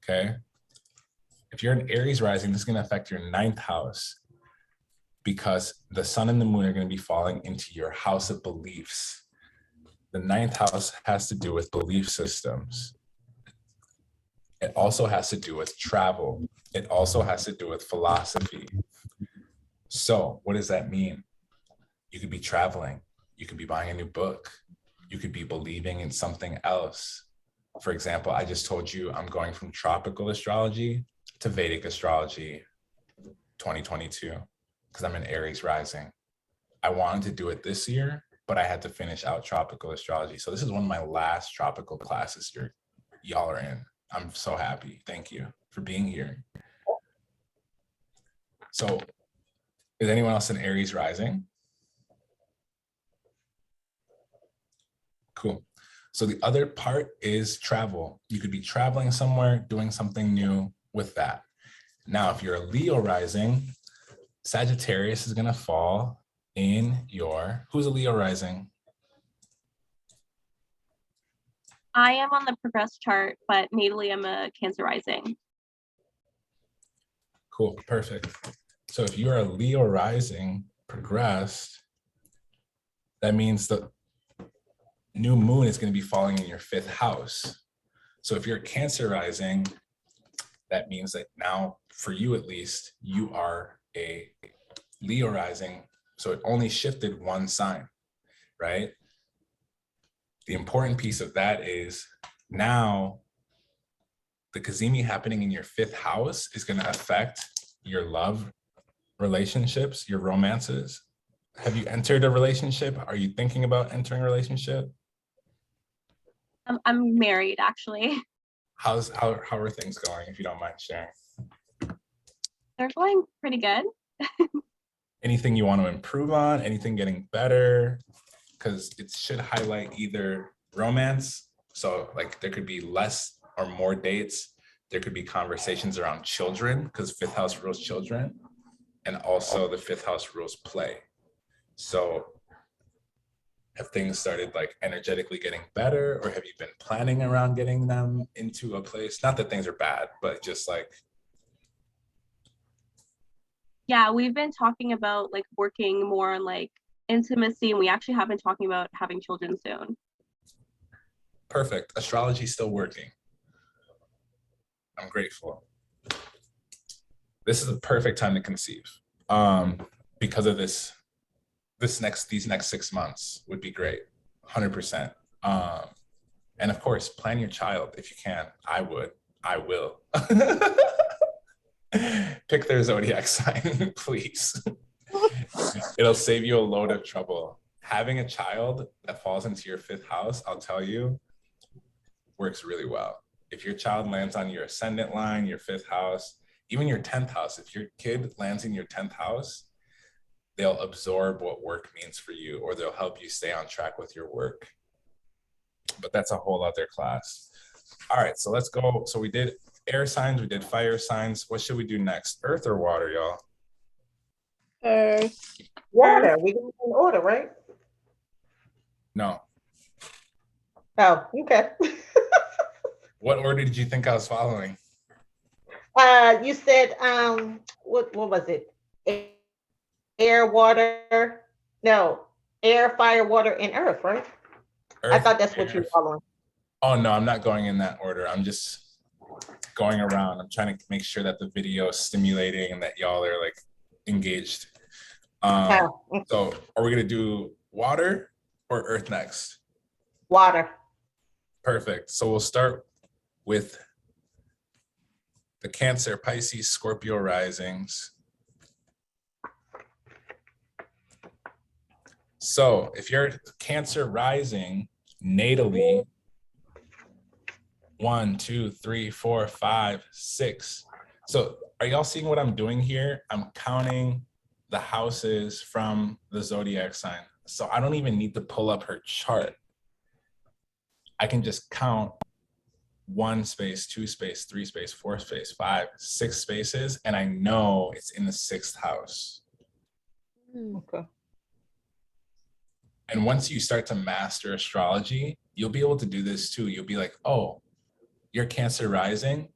Okay. If you're an Aries rising, this is going to affect your 9th house because the sun and the moon are going to be falling into your house of beliefs. The 9th house has to do with belief systems. It also has to do with travel. It also has to do with philosophy. So what does that mean? You could be traveling. You could be buying a new book. You could be believing in something else. For example, I just told you I'm going from tropical astrology to Vedic astrology 2022 because I'm an Aries rising. I wanted to do it this year, but I had to finish out tropical astrology. So this is one of my last tropical classes y'all are in. I'm so happy. Thank you for being here. So is anyone else an Aries rising? Cool. So the other part is travel. You could be traveling somewhere, doing something new with that. Now, if you're a Leo rising, Sagittarius is going to fall in your, who's a Leo rising? I am on the progressed chart, but natally I'm a Cancer rising. Cool, perfect. So if you're a Leo rising progressed, that means the new moon is going to be falling in your 5th house. So if you're a Cancer rising, that means that now, for you at least, you are a Leo rising. So it only shifted one sign, right? The important piece of that is now the kazimi happening in your 5th house is going to affect your love relationships, your romances. Have you entered a relationship? Are you thinking about entering a relationship? I'm married, actually. How are things going, if you don't mind sharing? They're going pretty good. Anything you want to improve on? Anything getting better? Because it should highlight either romance, so like there could be less or more dates. There could be conversations around children, because 5th house rules children, and also the 5th house rules play. So have things started like energetically getting better, or have you been planning around getting them into a place? Not that things are bad, but just like. Yeah, we've been talking about like working more on like intimacy, and we actually have been talking about having children soon. Perfect. Astrology is still working. I'm grateful. This is a perfect time to conceive. Because of these next 6 months would be great, 100%. And of course, plan your child if you can. I will. Pick their zodiac sign, please. It'll save you a load of trouble. Having a child that falls into your 5th house, I'll tell you, works really well. If your child lands on your ascendant line, your 5th house, even your 10th house, if your kid lands in your 10th house, they'll absorb what work means for you, or they'll help you stay on track with your work. But that's a whole other class. All right, so let's go. So we did air signs, we did fire signs. What should we do next? Earth or water, y'all? Water. We go in order, right? No. Oh, okay. What order did you think I was following? You said what was it? Air, water, no, air, fire, water, and earth, right? I Earth, thought that's what you air. were following. Oh no, I'm not going in that order. I'm just going around. I'm trying to make sure that the video is stimulating and that y'all are like engaged. So are we gonna do water or earth next? Water. Perfect. So we'll start with the Cancer, Pisces, Scorpio risings. So if you're Cancer rising natally, 1, 2, 3, 4, 5, 6. So are y'all seeing what I'm doing here? I'm counting the houses from the zodiac sign. So I don't even need to pull up her chart. I can just count 1 space, 2 space, 3 space, 4 space, 5, 6 spaces, and I know it's in the 6th house. Okay. And once you start to master astrology, you'll be able to do this too. You'll be like, oh, you're Cancer rising.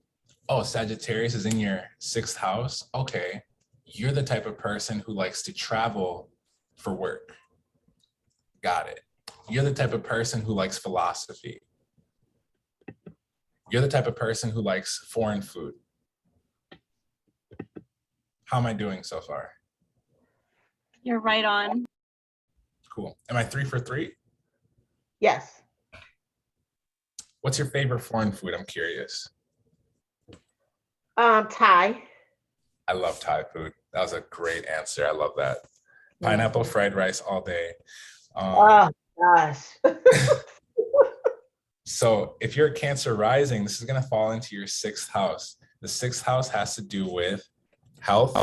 Oh, Sagittarius is in your 6th house. Okay, you're the type of person who likes to travel for work. Got it. You're the type of person who likes philosophy. You're the type of person who likes foreign food. How am I doing so far? You're right on. Cool. Am I 3 for 3? Yes. What's your favorite foreign food? I'm curious. Thai. I love Thai food. That was a great answer. I love that. Pineapple fried rice all day. Oh gosh. So if you're a Cancer rising, this is going to fall into your 6th house. The 6th house has to do with health,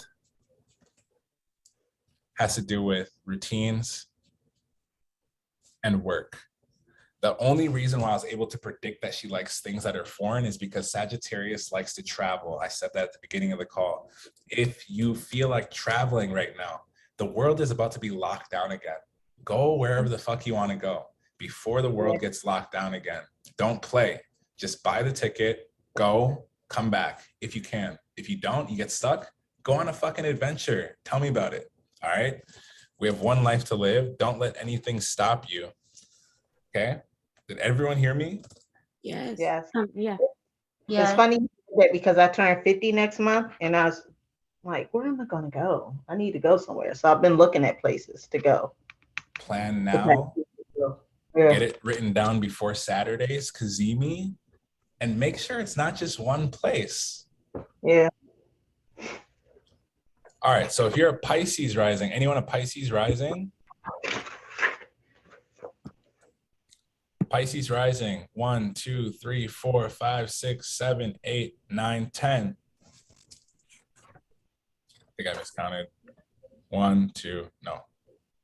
has to do with routines, and work. The only reason why I was able to predict that she likes things that are foreign is because Sagittarius likes to travel. I said that at the beginning of the call. If you feel like traveling right now, the world is about to be locked down again. Go wherever the fuck you want to go before the world gets locked down again. Don't play. Just buy the ticket, go, come back if you can. If you don't, you get stuck, go on a fucking adventure. Tell me about it. All right? We have one life to live. Don't let anything stop you. Okay? Did everyone hear me? Yes. Yes. Yeah. It's funny that because I turn 50 next month and I was like, where am I going to go? I need to go somewhere. So I've been looking at places to go. Plan now. Get it written down before Saturday's kazimi and make sure it's not just one place. Yeah. All right. So if you're a Pisces rising, anyone a Pisces rising? Pisces rising, 1, 2, 3, 4, 5, 6, 7, 8, 9, 10. I think I miscounted. 1, 2, no.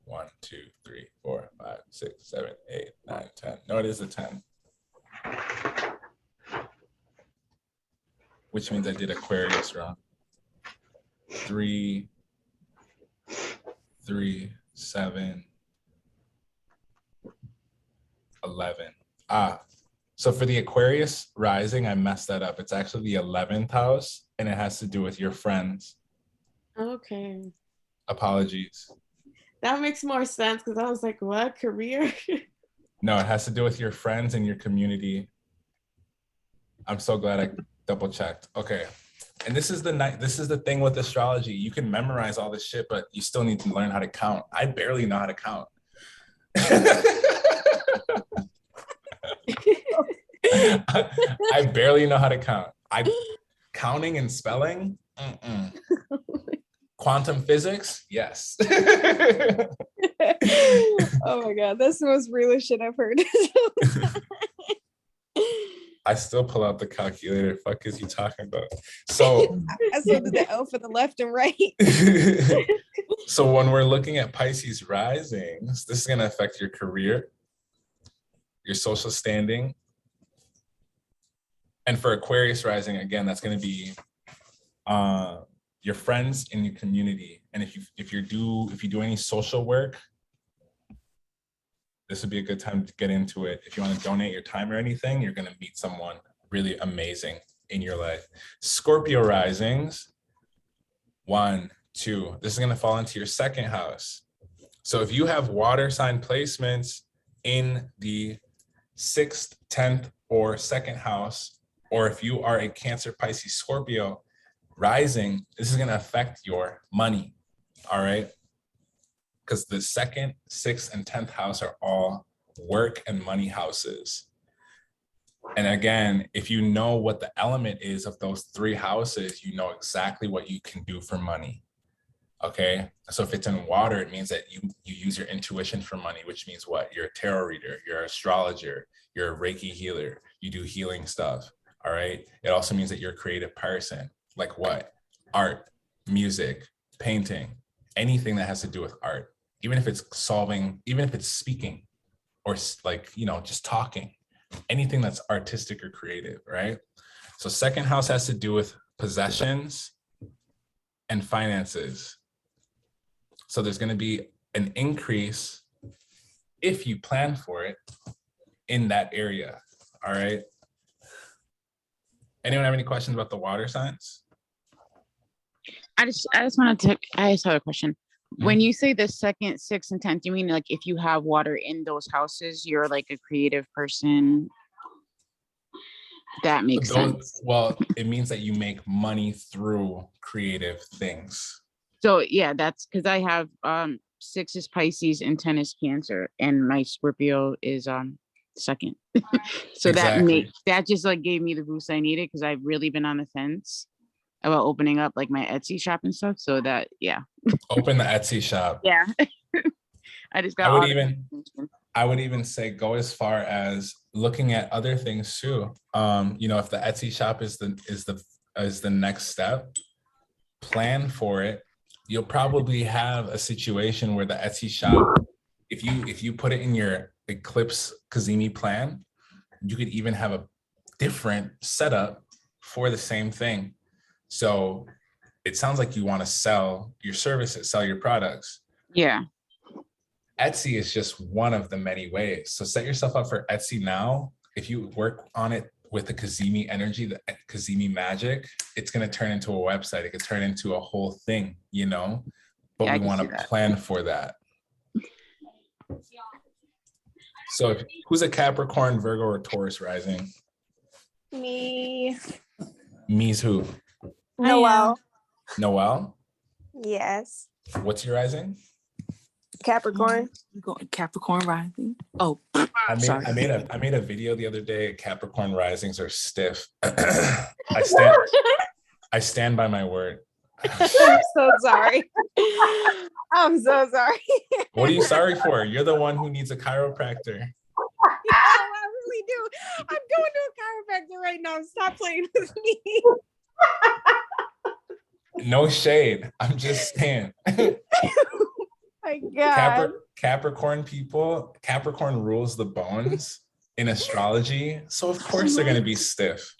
1, 2, 3, 4, 5, 6, 7, 8, 9, 10. No, it is a 10. Which means I did Aquarius wrong. 3, 3, 7, 11. So for the Aquarius rising, I messed that up. It's actually the 11th house, and it has to do with your friends. Okay. Apologies. That makes more sense because I was like, what, career? No, it has to do with your friends and your community. I'm so glad I double checked. Okay. And this is the thing with astrology. You can memorize all this shit, but you still need to learn how to count. I barely know how to count. I barely know how to count. Counting and spelling? Quantum physics? Yes. Oh my god, that's the most realist shit I've heard. I still pull out the calculator. Fuck is you talking about? So I still did the L for the left and right. So when we're looking at Pisces risings, this is going to affect your career, your social standing. And for Aquarius rising, again, that's going to be your friends in your community. And if you do any social work, this would be a good time to get into it. If you want to donate your time or anything, you're going to meet someone really amazing in your life. Scorpio risings, 1, 2. This is going to fall into your second house. So if you have water sign placements in the 6th, 10th, or second house, or if you are a Cancer, Pisces, Scorpio rising, this is going to affect your money. All right. Because the 2nd, 6th, and 10th house are all work and money houses. And again, if you know what the element is of those 3 houses, you know exactly what you can do for money. Okay. So if it's in water, it means that you use your intuition for money, which means what? You're a tarot reader, you're an astrologer, you're a Reiki healer, you do healing stuff. All right. It also means that you're a creative person. Like what? Art, music, painting, anything that has to do with art, even if it's solving, even if it's speaking or like, you know, just talking, anything that's artistic or creative, right? So second house has to do with possessions and finances. So there's going to be an increase if you plan for it in that area. All right. Anyone have any questions about the water signs? I just have a question. When you say the 2nd, 6th, and 10th, you mean like if you have water in those houses, you're like a creative person? That makes sense. Well, it means that you make money through creative things. So yeah, that's because I have 6 is Pisces and 10 is Cancer, and my Scorpio is 2nd. So Exactly. that just like gave me the boost I needed, because I've really been on the fence about opening up like my Etsy shop and stuff. So that, yeah. Open the Etsy shop. Yeah. I just got I would even say go as far as looking at other things too. You know, if the Etsy shop is the next step, plan for it. You'll probably have a situation where the Etsy shop, if you put it in your Eclipse kazimi plan, you could even have a different setup for the same thing. So it sounds like you want to sell your services, sell your products. Yeah. Etsy is just one of the many ways. So set yourself up for Etsy now. If you work on it with the kazimi energy, the kazimi magic, it's going to turn into a website. It could turn into a whole thing, you know, but we want to plan for that. So who's a Capricorn, Virgo, or Taurus rising? Me. Me's who? Noel. Noel? Yes. What's your rising? Capricorn. Capricorn rising. Oh, I made a video the other day. Capricorn risings are stiff. I stand by my word. I'm so sorry. I'm so sorry. What are you sorry for? You're the one who needs a chiropractor. Yeah, I really do. I'm going to a chiropractor right now. Stop playing with me. No shade. I'm just saying. My God. Capricorn people, Capricorn rules the bones in astrology. So of course they're going to be stiff.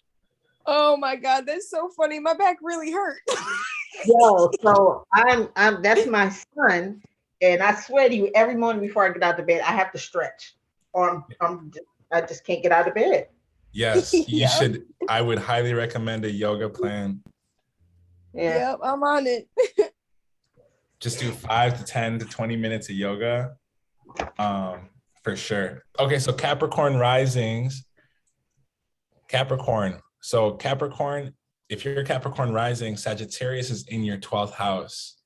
Oh my God, that's so funny. My back really hurt. Yo, so I'm that's my son, and I swear to you, every morning before I get out of bed, I have to stretch, or I just can't get out of bed. Yes, you should. I would highly recommend a yoga plan. Yeah. Yep, I'm on it. Just do 5 to 10 to 20 minutes of yoga, for sure. Okay, so Capricorn risings. Capricorn. So Capricorn, if you're a Capricorn rising, Sagittarius is in your 12th house,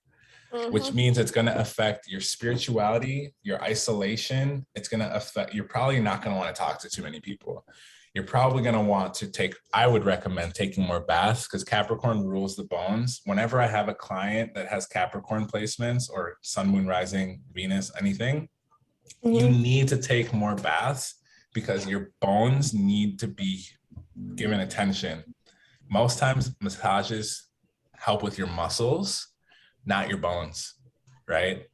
which means it's going to affect your spirituality, your isolation. It's going to affect, you're probably not going to want to talk to too many people. You're probably going to want to I would recommend taking more baths, because Capricorn rules the bones. Whenever I have a client that has Capricorn placements or sun, moon, rising, Venus, anything, you need to take more baths, because your bones need to be given attention. Most times massages help with your muscles, not your bones, right?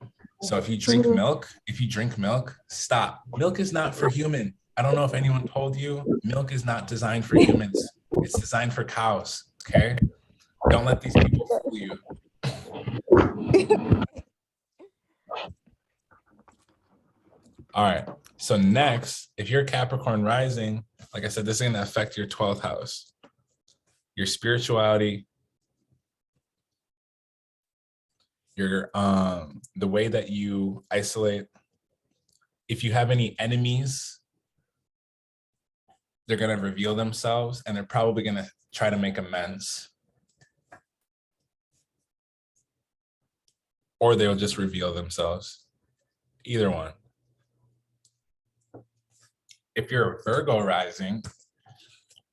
So if you drink milk, stop. Milk is not for human. I don't know if anyone told you, milk is not designed for humans. It's designed for cows, okay? Don't let these people fool you. All right, so next, if you're Capricorn rising, like I said, this is gonna affect your 12th house. your spirituality, your the way that you isolate. If you have any enemies, they're going to reveal themselves, and they're probably going to try to make amends. Or they'll just reveal themselves. Either one. If you're a Virgo rising,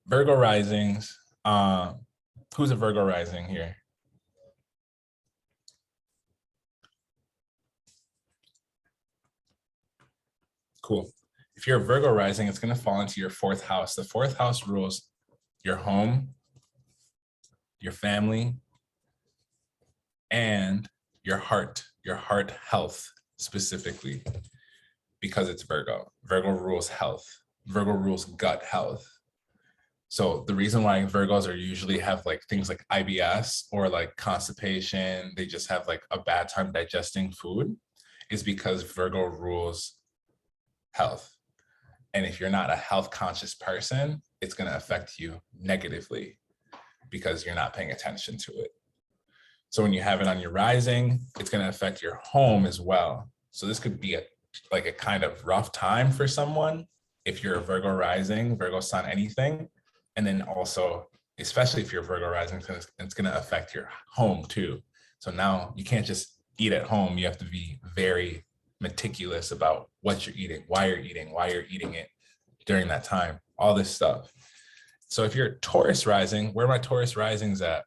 Virgo risings, who's a Virgo rising here? Cool. If you're a Virgo rising, it's going to fall into your 4th house. The 4th house rules your home, your family, and your heart health specifically, because it's Virgo. Virgo rules health. Virgo rules gut health. So the reason why Virgos are usually have like things like IBS or like constipation, they just have like a bad time digesting food, is because Virgo rules health. And if you're not a health conscious person, it's going to affect you negatively because you're not paying attention to it. So when you have it on your rising, it's going to affect your home as well. So this could be a kind of rough time for someone if you're a Virgo rising, Virgo sun, anything. And then also, especially if you're a Virgo rising, it's going to affect your home too. So now you can't just eat at home. You have to be very meticulous about what you're eating, why you're eating it during that time, all this stuff. So if you're a Taurus rising, where are my Taurus risings at?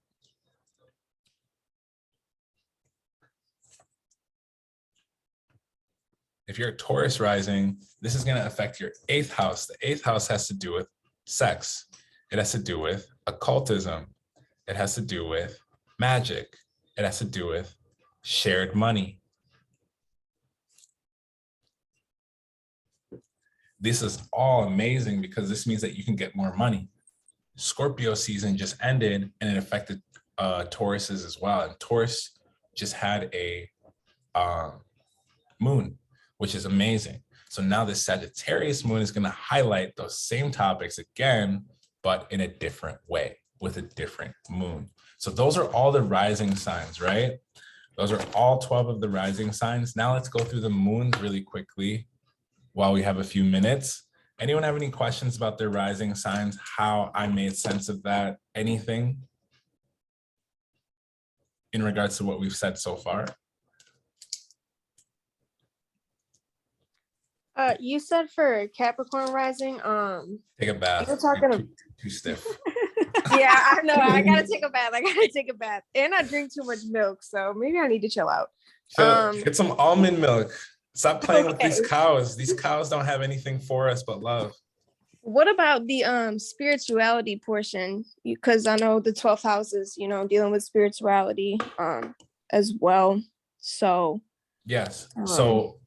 If you're a Taurus rising, this is going to affect your 8th house. The 8th house has to do with sex. It has to do with occultism. It has to do with magic. It has to do with shared money. This is all amazing because this means that you can get more money. Scorpio season just ended and it affected Tauruses as well. And Taurus just had a moon, which is amazing. So now the Sagittarius moon is going to highlight those same topics again, but in a different way with a different moon. So those are all the rising signs, right? Those are all 12 of the rising signs. Now let's go through the moons really quickly while we have a few minutes. Anyone have any questions about their rising signs, how I made sense of that, anything in regards to what we've said so far? You said for Capricorn rising, Take a bath. you're talking too stiff. yeah, I know. I gotta take a bath. And I drink too much milk, so maybe I need to chill out. Get some almond milk. Stop playing with these cows. These cows don't have anything for us but love. What about the spirituality portion? Because I know the 12th house is, dealing with spirituality as well. So yes. So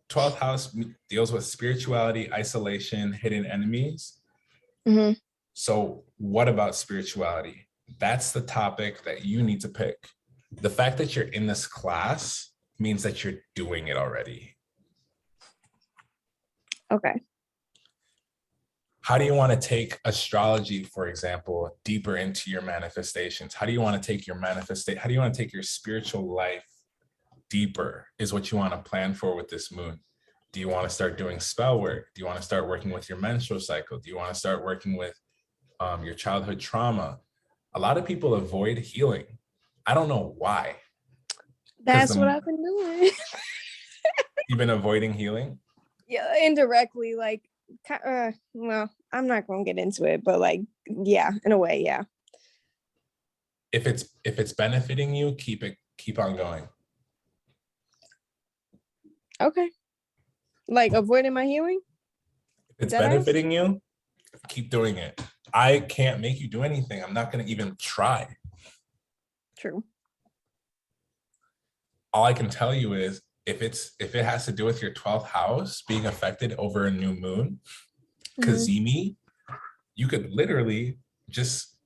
12th house deals with spirituality, isolation, hidden enemies. Mm-hmm. So what about spirituality? That's the topic that you need to pick. The fact that you're in this class means that you're doing it already. Okay. How do you want to take astrology, for example, deeper into your manifestations? How do you want to take your how do you want to take your spiritual life deeper is what you want to plan for with this moon. Do you want to start doing spell work? Do you want to start working with your menstrual cycle? Do you want to start working with your childhood trauma? A lot of people avoid healing. I don't know why. That's what I've been doing. You've been avoiding healing? Yeah, indirectly, like, well, I'm not gonna get into it, but like, yeah, in a way, yeah. If it's benefiting you, keep on going. Okay. Like avoiding my healing? If it's benefiting you, keep doing it. I can't make you do anything. I'm not gonna even try. True. All I can tell you is if it has to do with your 12th house being affected over a new moon, kazimi, you could literally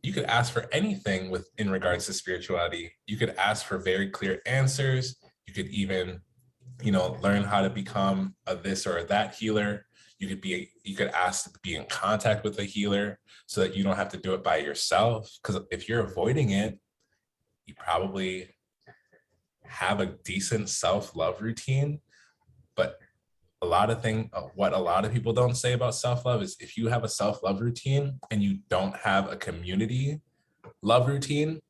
you could ask for anything in regards to spirituality. You could ask for very clear answers. You could even, learn how to become a this or that healer. you could ask to be in contact with a healer so that you don't have to do it by yourself. Because if you're avoiding it, you probably have a decent self-love routine. But what a lot of people don't say about self-love is if you have a self-love routine and you don't have a community love routine,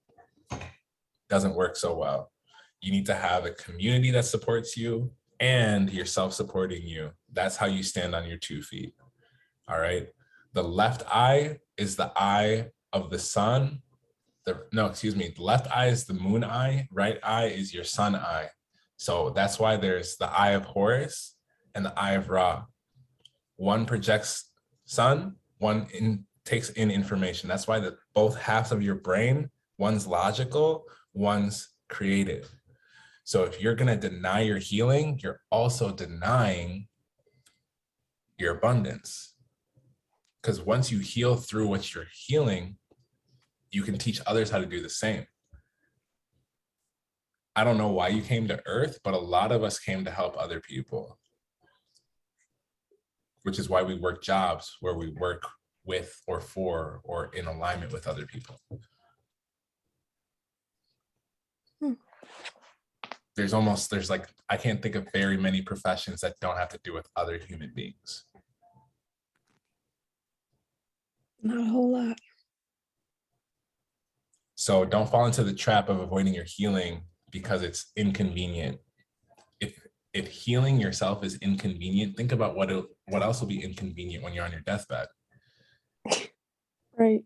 doesn't work so well. You need to have a community that supports you and yourself supporting you. That's how you stand on your 2 feet. All right. The left eye is the eye of the sun. The left eye is the moon eye. Right eye is your sun eye. So that's why there's the eye of Horus and the eye of Ra. One projects sun, one takes in information. That's why both halves of your brain, one's logical, one's creative. So if you're going to deny your healing, you're also denying your abundance. Because once you heal through what you're healing, you can teach others how to do the same. I don't know why you came to Earth, but a lot of us came to help other people, which is why we work jobs where we work with or for or in alignment with other people. There's like, I can't think of very many professions that don't have to do with other human beings. Not a whole lot. So don't fall into the trap of avoiding your healing because it's inconvenient. If healing yourself is inconvenient, think about what else will be inconvenient when you're on your deathbed. Right.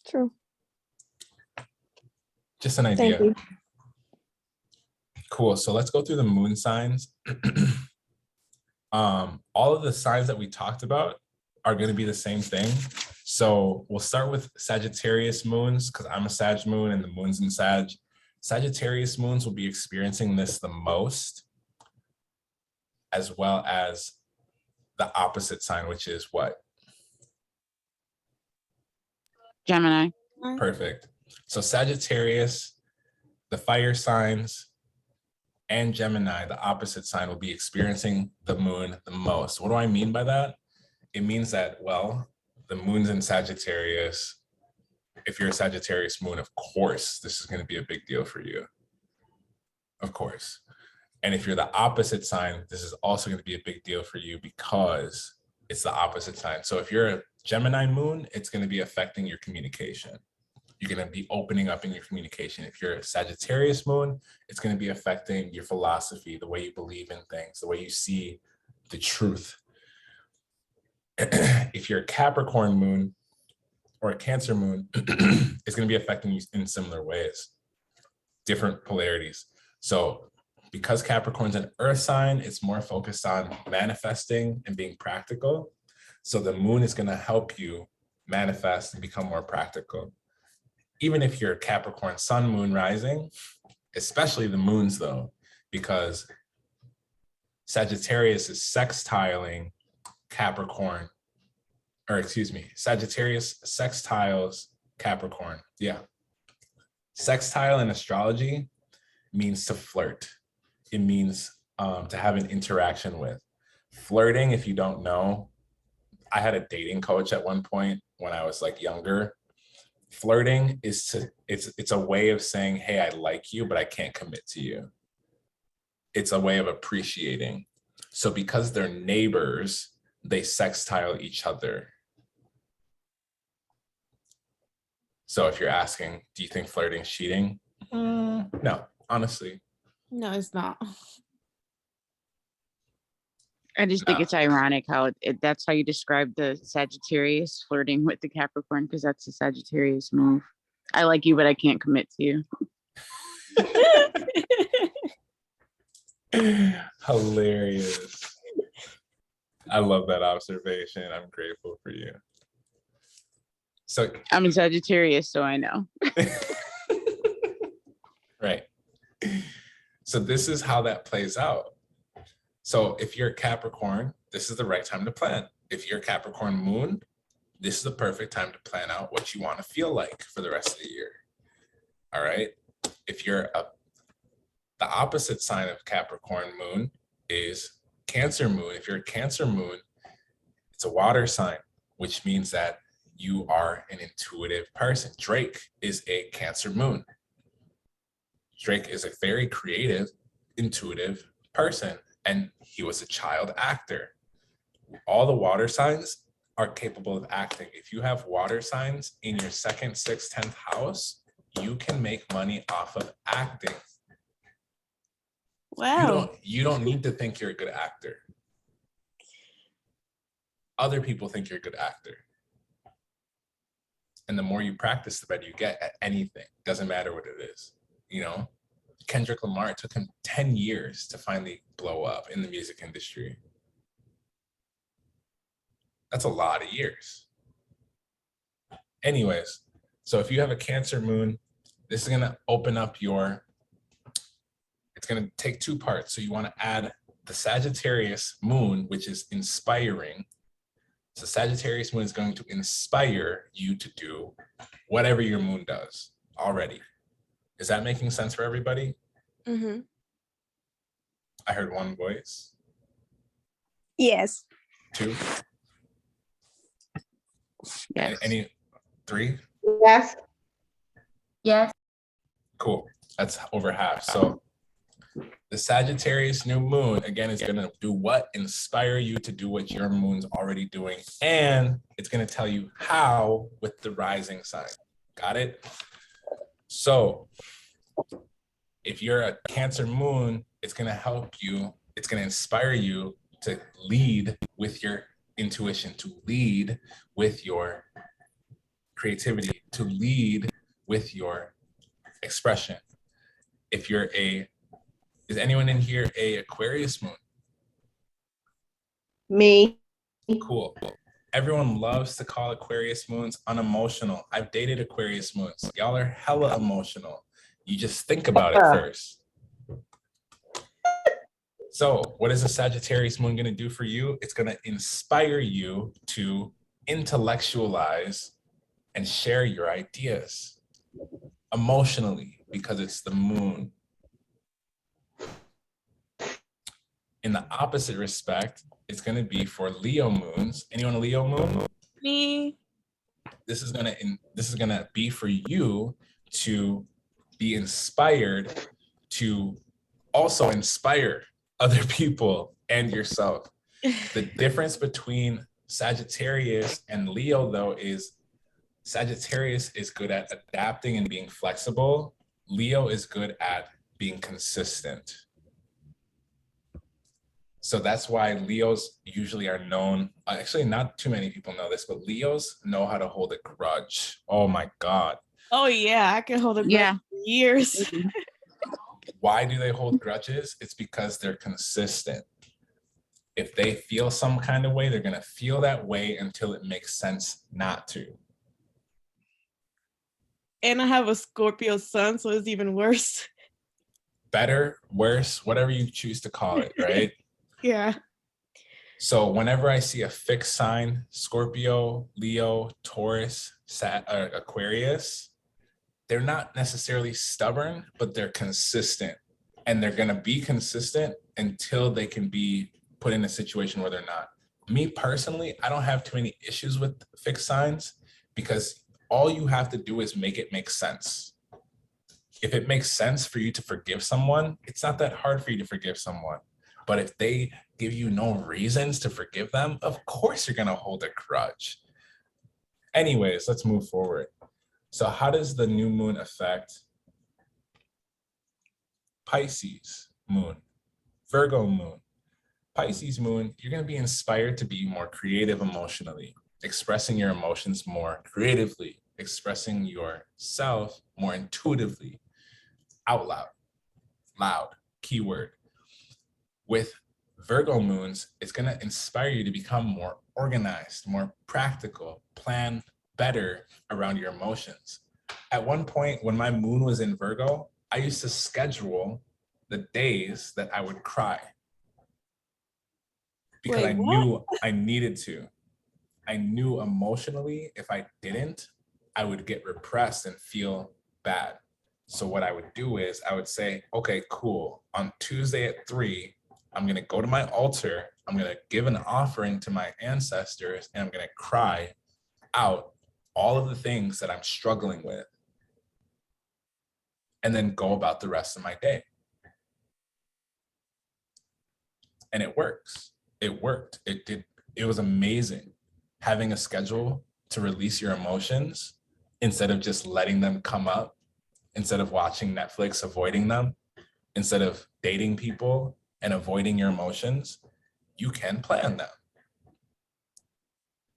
True. Just an idea. Thank you. Cool. So let's go through the moon signs. All of the signs that we talked about are going to be the same thing. So we'll start with Sagittarius moons because I'm a Sag moon and the moon's in Sag. Sagittarius moons will be experiencing this the most, as well as the opposite sign, which is what? Gemini. Perfect. So Sagittarius, the fire signs, and Gemini, the opposite sign, will be experiencing the moon the most. What do I mean by that? It means that, well, the moon's in Sagittarius. If you're a Sagittarius moon, of course, this is going to be a big deal for you. Of course. And if you're the opposite sign, this is also going to be a big deal for you because it's the opposite sign. So if you're a Gemini moon, it's going to be affecting your communication. You're going to be opening up in your communication. If you're a Sagittarius moon, it's going to be affecting your philosophy, the way you believe in things, the way you see the truth. If you're a Capricorn moon or a Cancer moon, it's going to be affecting you in similar ways, different polarities. So because Capricorn's an earth sign, it's more focused on manifesting and being practical. So the moon is going to help you manifest and become more practical. Even if you're Capricorn sun, moon, rising, especially the moons though, because Sagittarius is sextiling Capricorn, or excuse me, Sagittarius sextiles Capricorn. Yeah. Sextile in astrology means to flirt. It means to have an interaction with. Flirting, if you don't know, I had a dating coach at one point when I was like younger. Flirting is it's a way of saying, hey, I like you, but I can't commit to you. It's a way of appreciating. So because they're neighbors, they sextile each other. So if you're asking, do you think flirting is cheating? No, honestly. No, it's not. I just think it's ironic how that's how you describe the Sagittarius flirting with the Capricorn, because that's a Sagittarius move. I like you, but I can't commit to you. Hilarious. I love that observation. I'm grateful for you. So I'm a Sagittarius, so I know. Right. So this is how that plays out. So if you're a Capricorn, this is the right time to plan. If you're a Capricorn moon, this is the perfect time to plan out what you want to feel like for the rest of the year. All right. If you're the opposite sign of Capricorn moon is Cancer moon, if you're a Cancer moon, it's a water sign, which means that you are an intuitive person. Drake is a Cancer moon. Drake is a very creative, intuitive person, and he was a child actor. All the water signs are capable of acting. If you have water signs in your 2nd, 6th, 10th house, you can make money off of acting. Wow. You don't need to think you're a good actor. Other people think you're a good actor. And the more you practice, the better you get at anything. Doesn't matter what it is. You know, Kendrick Lamar, it took him 10 years to finally blow up in the music industry. That's a lot of years. Anyways, so if you have a Cancer moon, this is going to open up it's going to take 2 parts. So you want to add the Sagittarius moon, which is inspiring. So Sagittarius moon is going to inspire you to do whatever your moon does already. Is that making sense for everybody? Mm-hmm. I heard 1 voice. Yes. 2. Yes. Any 3? Yes. Yes. Cool. That's over half. So the Sagittarius new moon, again, is going to do what? Inspire you to do what your moon's already doing. And it's going to tell you how with the rising sign. Got it? So if you're a Cancer moon, it's going to help you. It's going to inspire you to lead with your intuition, to lead with your creativity, to lead with your expression. If you're is anyone in here a Aquarius moon? Me. Cool. Everyone loves to call Aquarius moons unemotional. I've dated Aquarius moons. Y'all are hella emotional. You just think about it first. So what is a Sagittarius moon going to do for you? It's going to inspire you to intellectualize and share your ideas emotionally, because it's the moon. In the opposite respect, it's going to be for Leo moons. Anyone a Leo moon? Me. This is gonna be for you to be inspired to also inspire other people and yourself. The difference between Sagittarius and Leo, though, is Sagittarius is good at adapting and being flexible. Leo is good at being consistent. So that's why Leos usually are known, actually not too many people know this, but Leos know how to hold a grudge. Oh my God. Oh yeah, I can hold a grudge for years. Why do they hold grudges? It's because they're consistent. If they feel some kind of way, they're gonna feel that way until it makes sense not to. And I have a Scorpio sun, so it's even worse. Better, worse, whatever you choose to call it, right? Yeah. So whenever I see a fixed sign, Scorpio, Leo, Taurus, Aquarius, they're not necessarily stubborn, but they're consistent. And they're going to be consistent until they can be put in a situation where they're not. Me personally, I don't have too many issues with fixed signs, because all you have to do is make it make sense. If it makes sense for you to forgive someone, it's not that hard for you to forgive someone. But if they give you no reasons to forgive them, of course you're going to hold a grudge. Anyways, let's move forward. So how does the new moon affect Pisces moon, Virgo moon? Pisces moon, you're going to be inspired to be more creative emotionally, expressing your emotions more creatively, expressing yourself more intuitively, out loud, keyword. With Virgo moons, it's going to inspire you to become more organized, more practical, plan better around your emotions. At one point, when my moon was in Virgo, I used to schedule the days that I would cry, because I knew I needed to. I knew emotionally, if I didn't, I would get repressed and feel bad. So what I would do is I would say, okay, cool. On Tuesday at 3, I'm going to go to my altar. I'm going to give an offering to my ancestors, and I'm going to cry out all of the things that I'm struggling with, and then go about the rest of my day. And it works. It worked. It did. It was amazing having a schedule to release your emotions instead of just letting them come up, instead of watching Netflix, avoiding them, instead of dating people and avoiding your emotions. You can plan them.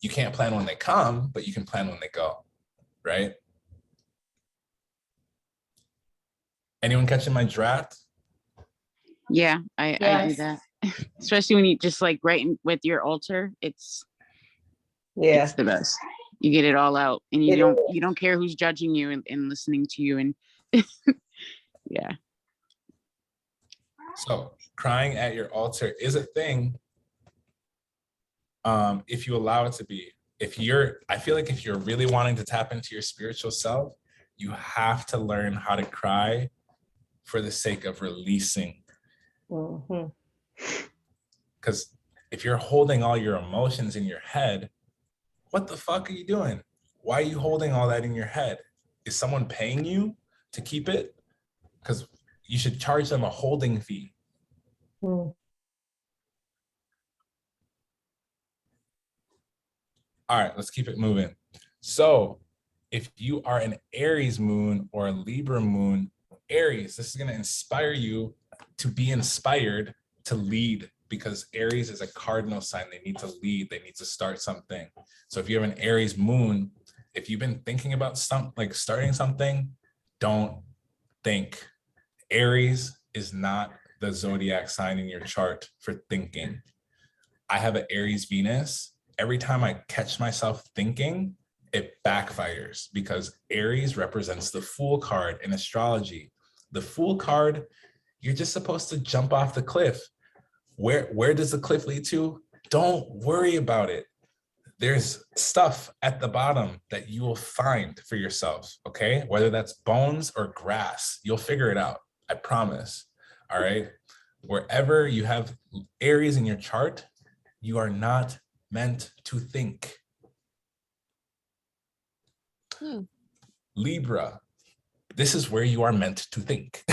You can't plan when they come, but you can plan when they go, right? Anyone catching my draft? Yeah, I do Yes. that. Especially when you just like writing with your altar, it's Yeah. the best. You get it all out, and you don't care who's judging you and listening to you, and yeah. So crying at your altar is a thing, if you allow it to be. I feel like if you're really wanting to tap into your spiritual self, you have to learn how to cry for the sake of releasing. Mhm. Because if you're holding all your emotions in your head, what the fuck are you doing? Why are you holding all that in your head? Is someone paying you to keep it? Because you should charge them a holding fee. Mm. All right, let's keep it moving. So if you are an Aries moon or a Libra moon, Aries, this is going to inspire you to be inspired to lead, because Aries is a cardinal sign. They need to lead. They need to start something. So if you have an Aries moon, if you've been thinking about starting something, don't think. Aries is not the zodiac sign in your chart for thinking. I have an Aries Venus. Every time I catch myself thinking, it backfires, because Aries represents the Fool card in astrology. The Fool card, you're just supposed to jump off the cliff. Where does the cliff lead to? Don't worry about it. There's stuff at the bottom that you will find for yourself, okay? Whether that's bones or grass, you'll figure it out. I promise. All right? Wherever you have Aries in your chart, you are not meant to think. Libra, this is where you are meant to think.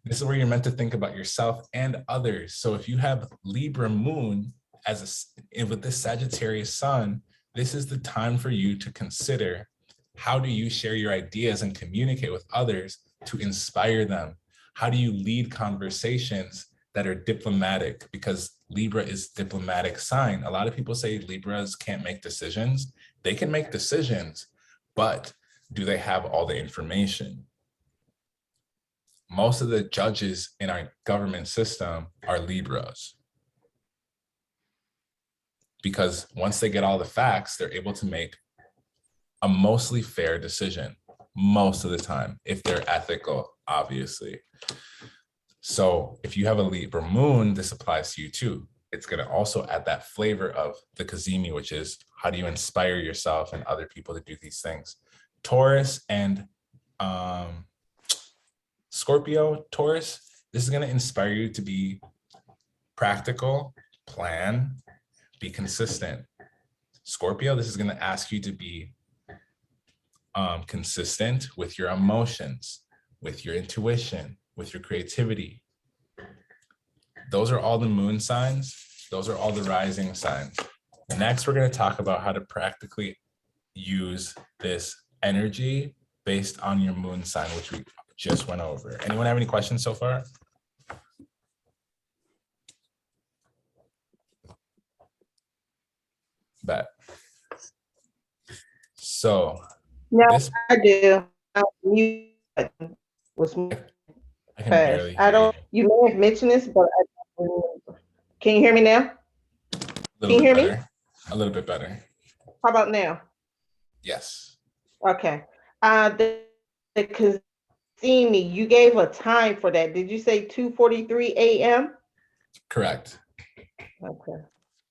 This is where you're meant to think about yourself and others. So if you have Libra moon with this Sagittarius sun, this is the time for you to consider, how do you share your ideas and communicate with others to inspire them? How do you lead conversations that are diplomatic? Because Libra is diplomatic sign. A lot of people say Libras can't make decisions. They can make decisions, but do they have all the information? Most of the judges in our government system are Libras, because once they get all the facts, they're able to make a mostly fair decision most of the time, if they're ethical, obviously. So if you have a Libra moon, this applies to you too. It's going to also add that flavor of the kazimi, which is how do you inspire yourself and other people to do these things. Taurus and Scorpio, Taurus, this is going to inspire you to be practical, plan, be consistent. Scorpio, this is going to ask you to be consistent with your emotions, with your intuition, with your creativity. Those are all the moon signs. Those are all the rising signs. Next, we're going to talk about how to practically use this energy based on your moon sign, which we just went over. Anyone have any questions so far? Bet. So No, this, I do. You was I can fast. barely I hear don't. you. You may have mentioned this, but I don't remember. Can you hear me now? A Can little you bit hear me? better. A little bit better. How about now? Yes. Okay. The kazimi, you gave a time for that. Did you say 2:43 a.m.? Correct. Okay.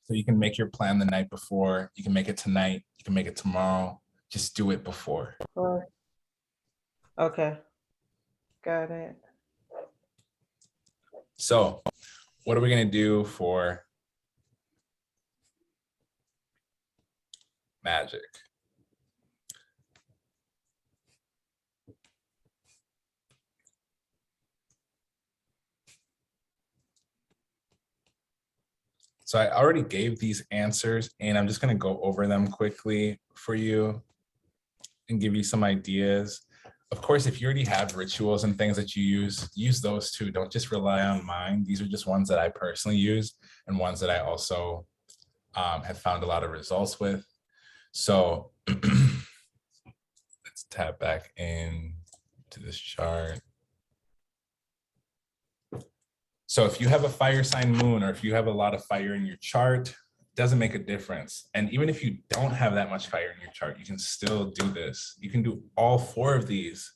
So you can make your plan the night before. You can make it tonight. You can make it tomorrow. Just do it before. Okay. Got it. So what are we going to do for magic? So I already gave these answers, and I'm just going to go over them quickly for you and give you some ideas. Of course, if you already have rituals and things that you use those too. Don't just rely on mine. These are just ones that I personally use and ones that I also have found a lot of results with. So let's tap back into this chart. So if you have a fire sign moon, or if you have a lot of fire in your chart, doesn't make a difference. And even if you don't have that much fire in your chart, you can still do this. You can do all 4 of these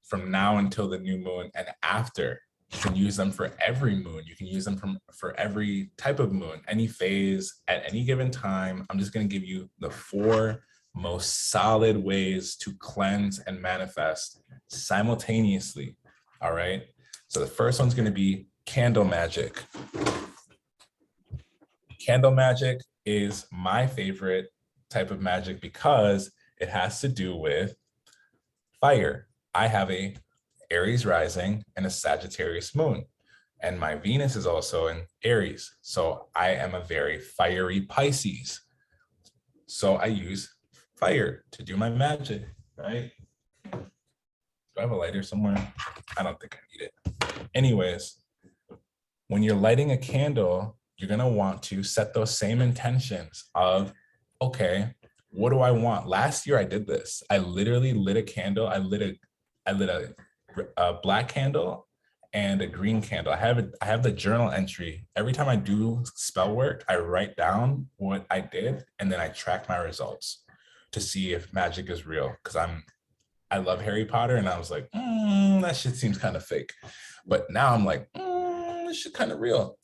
from now until the new moon and after. You can use them for every moon. You can use them for every type of moon, any phase at any given time. I'm just going to give you the 4 most solid ways to cleanse and manifest simultaneously. All right. So the first one's going to be candle magic. Candle magic is my favorite type of magic because it has to do with fire. I have a Aries rising and a Sagittarius moon, and my Venus is also in Aries. So I am a very fiery Pisces. So I use fire to do my magic, right? Do I have a lighter somewhere? I don't think I need it. Anyways, when you're lighting a candle, you're going to want to set those same intentions of, okay, what do I want? Last year I did this. I literally lit a candle. I lit a black candle and a green candle. I have the journal entry. Every time I do spell work, I write down what I did, and then I track my results to see if magic is real. Because I love Harry Potter, and I was like, that shit seems kind of fake. But now I'm like, this shit kind of real.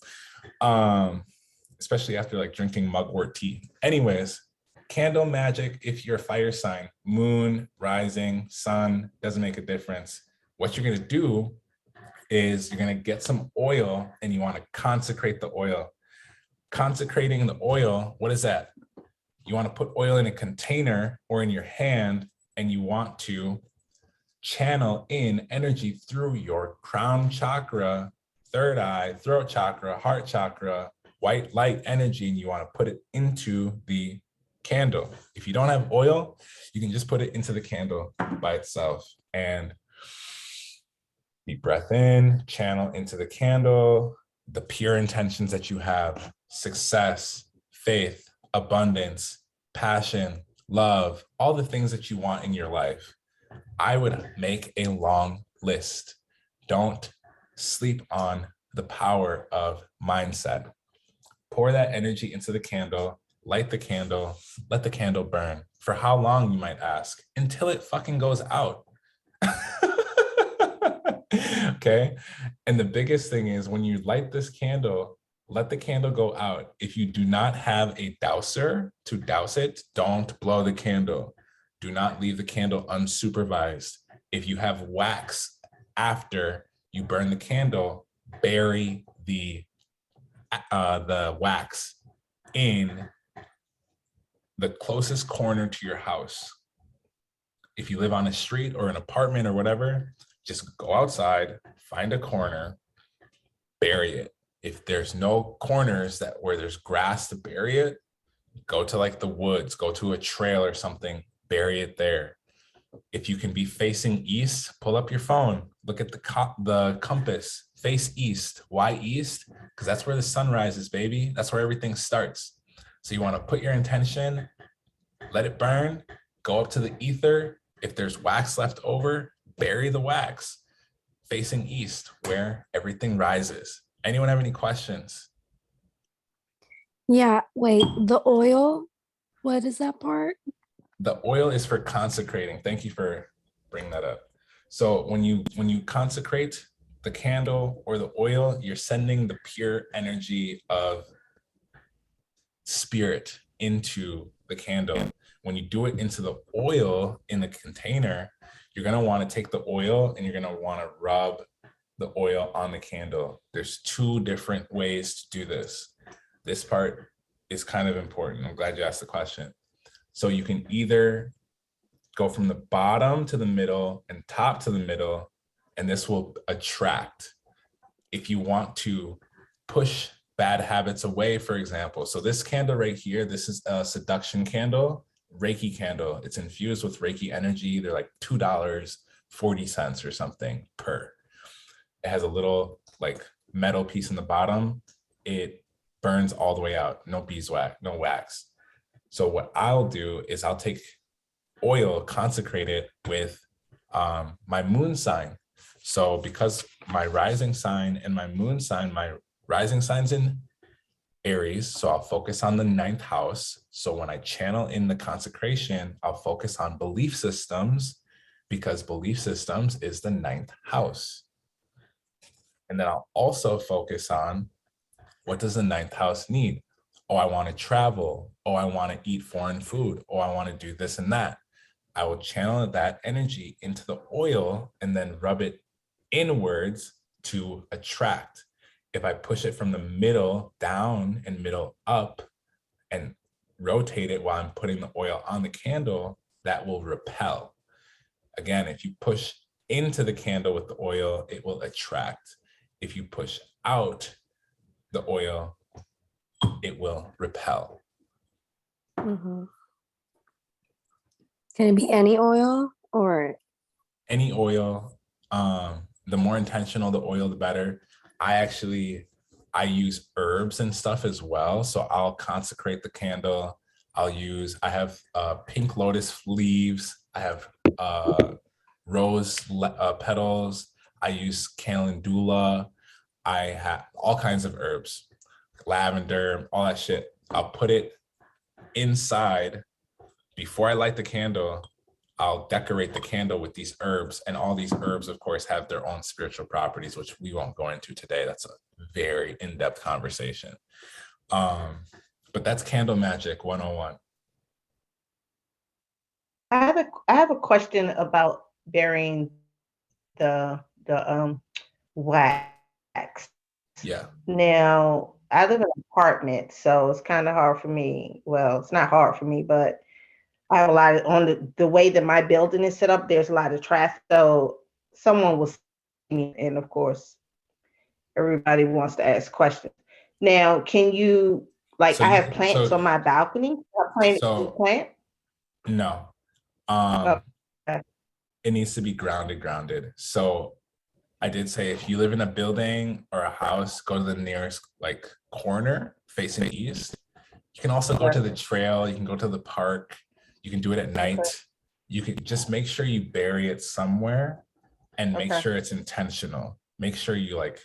Especially after like drinking mugwort tea. Anyways, candle magic, if you're a fire sign, moon, rising, sun, doesn't make a difference. What you're going to do is you're going to get some oil, and you want to consecrate the oil. Consecrating the oil, what is that? You want to put oil in a container or in your hand, and you want to channel in energy through your crown chakra, third eye, throat chakra, heart chakra, white light energy, and you want to put it into the candle. If you don't have oil, you can just put it into the candle by itself. And deep breath in, channel into the candle, the pure intentions that you have: success, faith, abundance, passion, love, all the things that you want in your life. I would make a long list. Don't sleep on the power of mindset. Pour that energy into the candle, light the candle, let the candle burn. For how long, you might ask? Until it fucking goes out. Okay. And the biggest thing is, when you light this candle, let the candle go out. If you do not have a dowser to douse it, don't blow the candle. Do not leave the candle unsupervised. If you have wax after you burn the candle, bury the wax in the closest corner to your house. If you live on a street or an apartment or whatever, just go outside, find a corner, bury it. If there's no corners where there's grass to bury it, go to like the woods, go to a trail or something, bury it there. If you can be facing east, pull up your phone, look at the compass, face east. Why east? Because that's where the sun rises, baby. That's where everything starts. So you want to put your intention, let it burn, go up to the ether. If there's wax left over, bury the wax, facing east, where everything rises. Anyone have any questions? Yeah, wait, the oil, what is that part? The oil is for consecrating. Thank you for bringing that up. So when you consecrate the candle or the oil, you're sending the pure energy of spirit into the candle. When you do it into the oil in the container, you're going to want to take the oil and you're going to want to rub the oil on the candle. There's 2 different ways to do this. This part is kind of important. I'm glad you asked the question. So you can either go from the bottom to the middle and top to the middle, and this will attract. If you want to push bad habits away, for example. So this candle right here, this is a seduction candle, Reiki candle. It's infused with Reiki energy. They're like $2.40 or something per. It has a little like metal piece in the bottom. It burns all the way out. No beeswax, no wax. So what I'll do is I'll take oil, consecrate it with my moon sign. So because my rising sign and my moon sign, my rising sign's in Aries, so I'll focus on the 9th house. So when I channel in the consecration, I'll focus on belief systems, because belief systems is the 9th house. And then I'll also focus on, what does the 9th house need? Oh, I want to travel. Oh, I want to eat foreign food. Oh, I want to do this and that. I will channel that energy into the oil and then rub it inwards to attract. If I push it from the middle down and middle up and rotate it while I'm putting the oil on the candle, that will repel. Again, if you push into the candle with the oil, it will attract. If you push out the oil, it will repel. Mm-hmm. Can it be any oil or? Any oil. The more intentional the oil, the better. I use herbs and stuff as well. So I'll consecrate the candle. I have pink lotus leaves. I have rose petals. I use calendula. I have all kinds of herbs, lavender, all that shit. I'll put it inside. Before I light the candle, I'll decorate the candle with these herbs, and all these herbs, of course, have their own spiritual properties, which we won't go into today. That's a very in-depth conversation. But that's candle magic 101. I have a question about burying the wax. Yeah. Now, I live in an apartment, so it's kind of hard for me. Well, it's not hard for me, but I have a lot of, on the way that my building is set up, there's a lot of traffic. So someone will see me, and of course, everybody wants to ask questions. Now, can you, like, So I have plants on my balcony. Plant? No. Okay. It needs to be grounded. So I did say, if you live in a building or a house, go to the nearest like corner facing east. You can also go to the trail. You can go to the park. You can do it at night. Okay. You can just make sure you bury it somewhere and make Okay. sure it's intentional. Make sure you're like,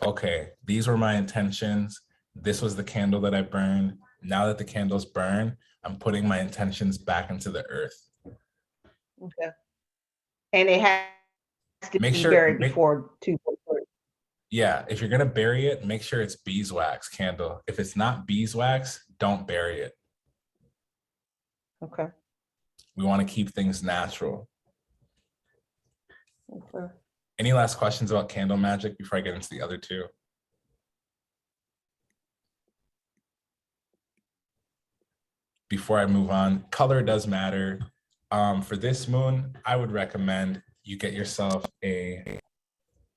okay, these were my intentions. This was the candle that I burned. Now that the candle's burned, I'm putting my intentions back into the earth. Okay. And it has to Make be sure- buried make- before 2. Yeah, if you're gonna bury it, make sure it's beeswax candle. If it's not beeswax, don't bury it. Okay. We want to keep things natural. Okay. Any last questions about candle magic before I get into the other 2? Before I move on, color does matter. For this moon, I would recommend you get yourself a,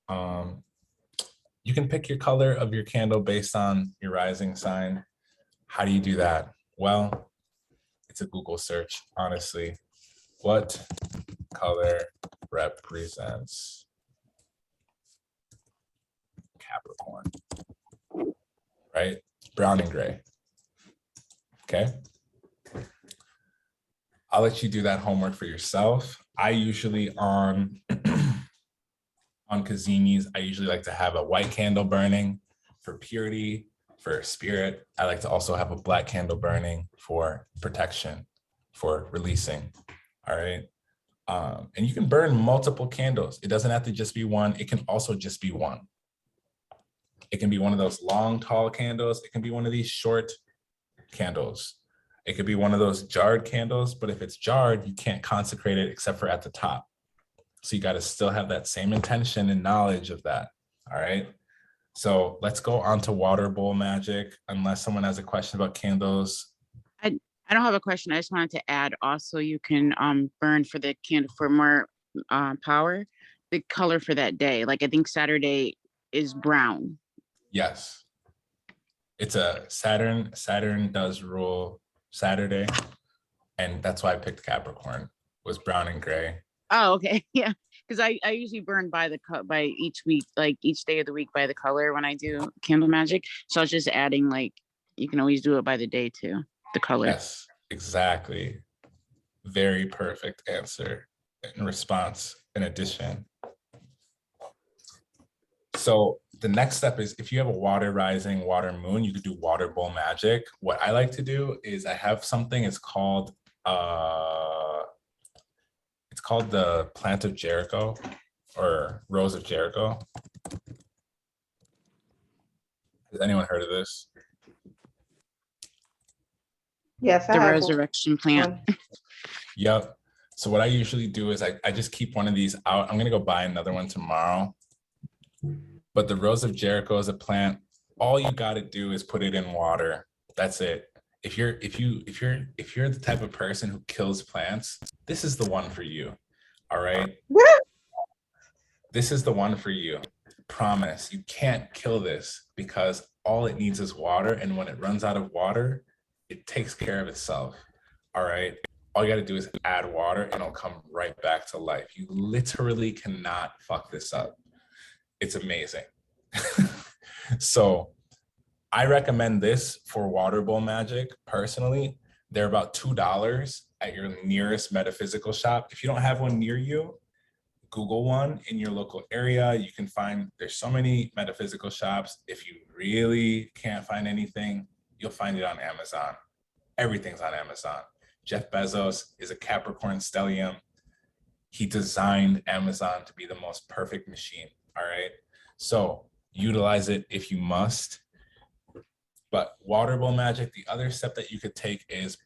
you can pick your color of your candle based on your rising sign. How do you do that? Well, it's a Google search, honestly. What color represents Capricorn? Right? Brown and gray. Okay. I'll let you do that homework for yourself. I usually on kazimis, I usually like to have a white candle burning for purity, for spirit. I like to also have a black candle burning for protection, for releasing. All right. And you can burn multiple candles. It doesn't have to just be one. It can also just be one. It can be one of those long, tall candles. It can be one of these short candles. It could be one of those jarred candles, but if it's jarred, you can't consecrate it except for at the top. So you got to still have that same intention and knowledge of that. All right. So let's go on to water bowl magic, unless someone has a question about candles. I don't have a question. I just wanted to add also you can burn for the candle for more power, the color for that day. Like I think Saturday is brown. Yes. It's a Saturn. Saturn does rule Saturday. And that's why I picked Capricorn, was brown and gray. Oh, okay. Yeah. Because I usually burn by by each week, like each day of the week by the color when I do candle magic. So I was just adding like, you can always do it by the day too, the color. Yes, exactly. Very perfect answer in response, in addition. So the next step is if you have a water rising, water moon, you could do water bowl magic. What I like to do is I have something, it's called the Plant of Jericho or Rose of Jericho. Has anyone heard of this? Yes, the resurrection plant. Yep. So what I usually do is I just keep one of these out. I'm gonna go buy another one tomorrow. But the Rose of Jericho is a plant. All you got to do is put it in water. That's it. If you're the type of person who kills plants, this is the one for you. All right. This is the one for you. Promise. You can't kill this because all it needs is water. And when it runs out of water, it takes care of itself. All right. All you got to do is add water and it'll come right back to life. You literally cannot fuck this up. It's amazing. So I recommend this for water bowl magic. Personally, they're about $2 at your nearest metaphysical shop. If you don't have one near you, Google one in your local area. You can find, there's so many metaphysical shops. If you really can't find anything, you'll find it on Amazon. Everything's on Amazon. Jeff Bezos is a Capricorn stellium. He designed Amazon to be the most perfect machine. All right. So utilize it if you must. But water bowl magic, the other step that you could take is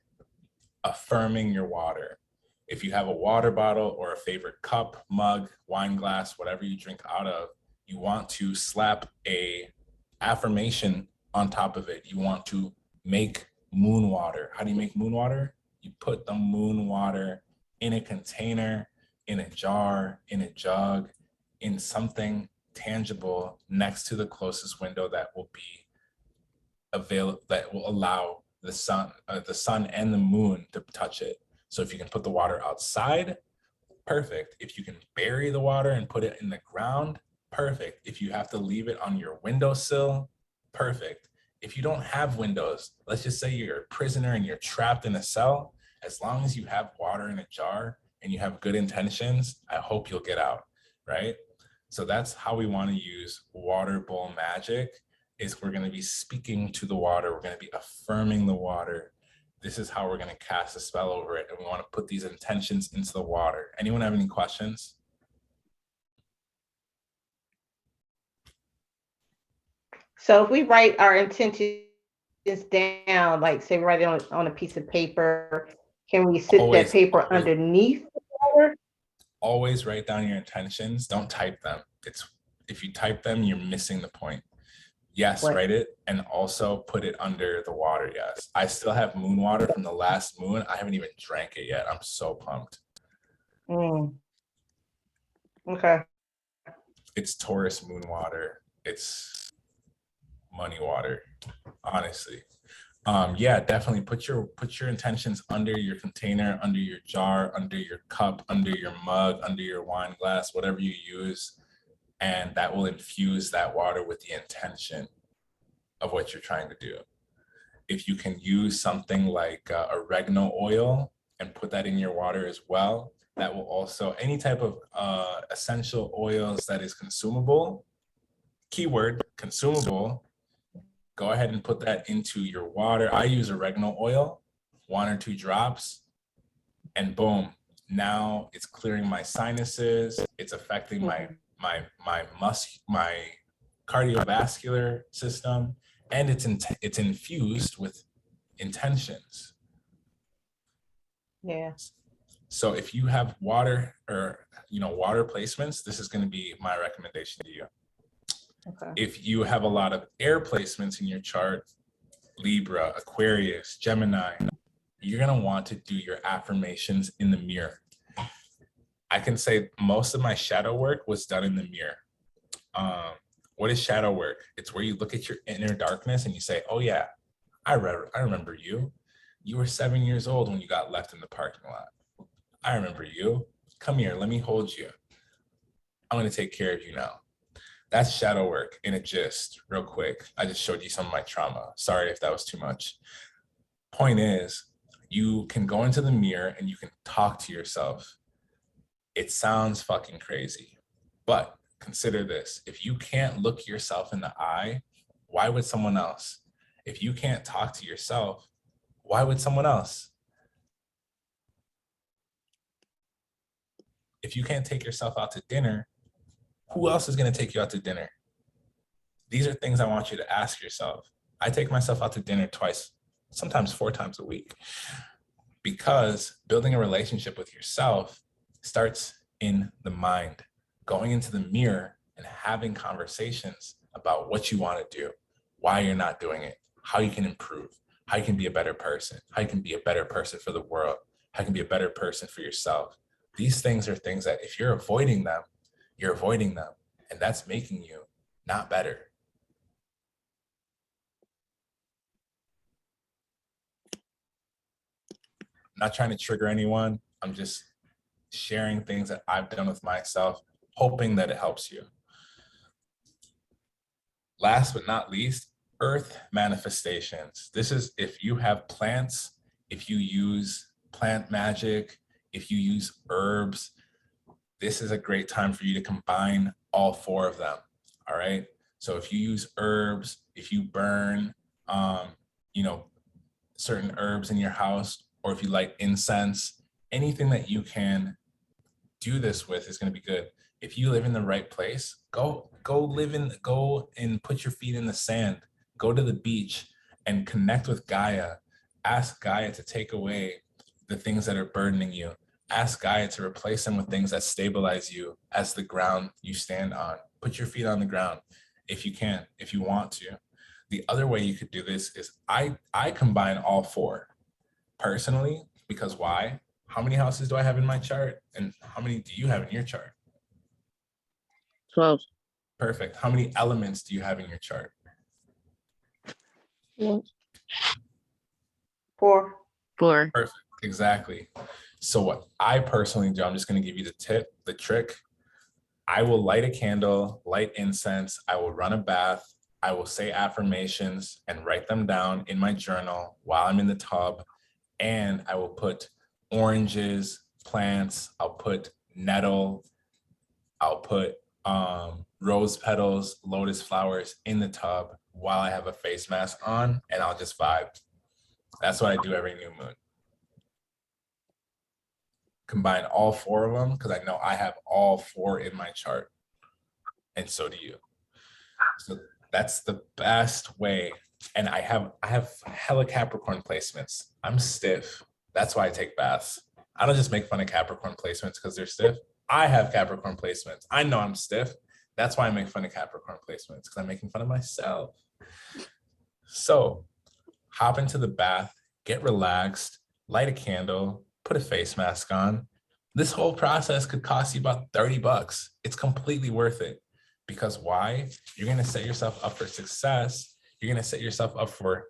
affirming your water. If you have a water bottle or a favorite cup, mug, wine glass, whatever you drink out of, you want to slap a affirmation on top of it. You want to make moon water. How do you make moon water? You put the moon water in a container, in a jar, in a jug, in something tangible next to the closest window that will be available, that will allow the sun and the moon to touch it. So if you can put the water outside, perfect. If you can bury the water and put it in the ground, perfect. If you have to leave it on your windowsill, perfect. If you don't have windows, let's just say you're a prisoner and you're trapped in a cell, as long as you have water in a jar and you have good intentions, I hope you'll get out, right? So that's how we want to use water bowl magic, is we're going to be speaking to the water. We're going to be affirming the water. This is how we're going to cast a spell over it. And we want to put these intentions into the water. Anyone have any questions? So if we write our intentions down, like say write it on a piece of paper, can we sit that paper underneath the water? Always write down your intentions. Don't type them. If you type them, you're missing the point. Yes, write it and also put it under the water. Yes. I still have moon water from the last moon. I haven't even drank it yet. I'm so pumped. Okay. It's Taurus moon water. It's money water, honestly. Yeah, definitely put your intentions under your container, under your jar, under your cup, under your mug, under your wine glass, whatever you use. And that will infuse that water with the intention of what you're trying to do. If you can use something like oregano oil and put that in your water as well, that will also, any type of essential oils that is consumable, keyword consumable, go ahead and put that into your water. I use oregano oil, 1 or 2 drops, and boom, now it's clearing my sinuses. It's affecting my cardiovascular system, and it's infused with intentions. Yeah. So if you have water or, water placements, this is going to be my recommendation to you. Okay. If you have a lot of air placements in your chart, Libra, Aquarius, Gemini, you're going to want to do your affirmations in the mirror. I can say most of my shadow work was done in the mirror. What is shadow work? It's where you look at your inner darkness and you say, oh yeah, I remember you. You were 7 years old when you got left in the parking lot. I remember you. Come here, let me hold you. I'm going to take care of you now. That's shadow work in a gist, real quick. I just showed you some of my trauma. Sorry if that was too much. Point is, you can go into the mirror and you can talk to yourself. It sounds fucking crazy, but consider this. If you can't look yourself in the eye, why would someone else? If you can't talk to yourself, why would someone else? If you can't take yourself out to dinner, who else is going to take you out to dinner? These are things I want you to ask yourself. I take myself out to dinner twice, sometimes 4 times a week, because building a relationship with yourself starts in the mind, going into the mirror and having conversations about what you want to do, why you're not doing it, how you can improve, how you can be a better person, how you can be a better person for the world, how you can be a better person for yourself. These things are things that if you're avoiding them, you're avoiding them, and that's making you not better. I'm not trying to trigger anyone. I'm just sharing things that I've done with myself, hoping that it helps you. Last but not least, earth manifestations. This is if you have plants, if you use plant magic, if you use herbs, this is a great time for you to combine all 4 of them, all right? So if you use herbs, if you burn, certain herbs in your house, or if you light incense, anything that you can do this with is going to be good. If you live in the right place, go and put your feet in the sand, go to the beach and connect with Gaia. Ask Gaia to take away the things that are burdening you. Ask Gaia to replace them with things that stabilize you as the ground you stand on. Put your feet on the ground if you can, if you want to. The other way you could do this is I combine all 4 personally, because why? How many houses do I have in my chart? And how many do you have in your chart? 12. Perfect. How many elements do you have in your chart? 4. 4. Perfect. Exactly. So what I personally do, I'm just going to give you the trick. I will light a candle, light incense. I will run a bath. I will say affirmations and write them down in my journal while I'm in the tub. And I will put oranges, plants. I'll put nettle. I'll put rose petals, lotus flowers in the tub while I have a face mask on, and I'll just vibe. That's what I do every new moon. Combine all 4 of them because I know I have all 4 in my chart, and so do you. So that's the best way. And I have hella Capricorn placements. I'm stiff. That's why I take baths. I don't just make fun of Capricorn placements because they're stiff. I have Capricorn placements. I know I'm stiff. That's why I make fun of Capricorn placements, because I'm making fun of myself. So hop into the bath, get relaxed, light a candle, put a face mask on. This whole process could cost you about $30. It's completely worth it. Because why? You're going to set yourself up for success. You're going to set yourself up for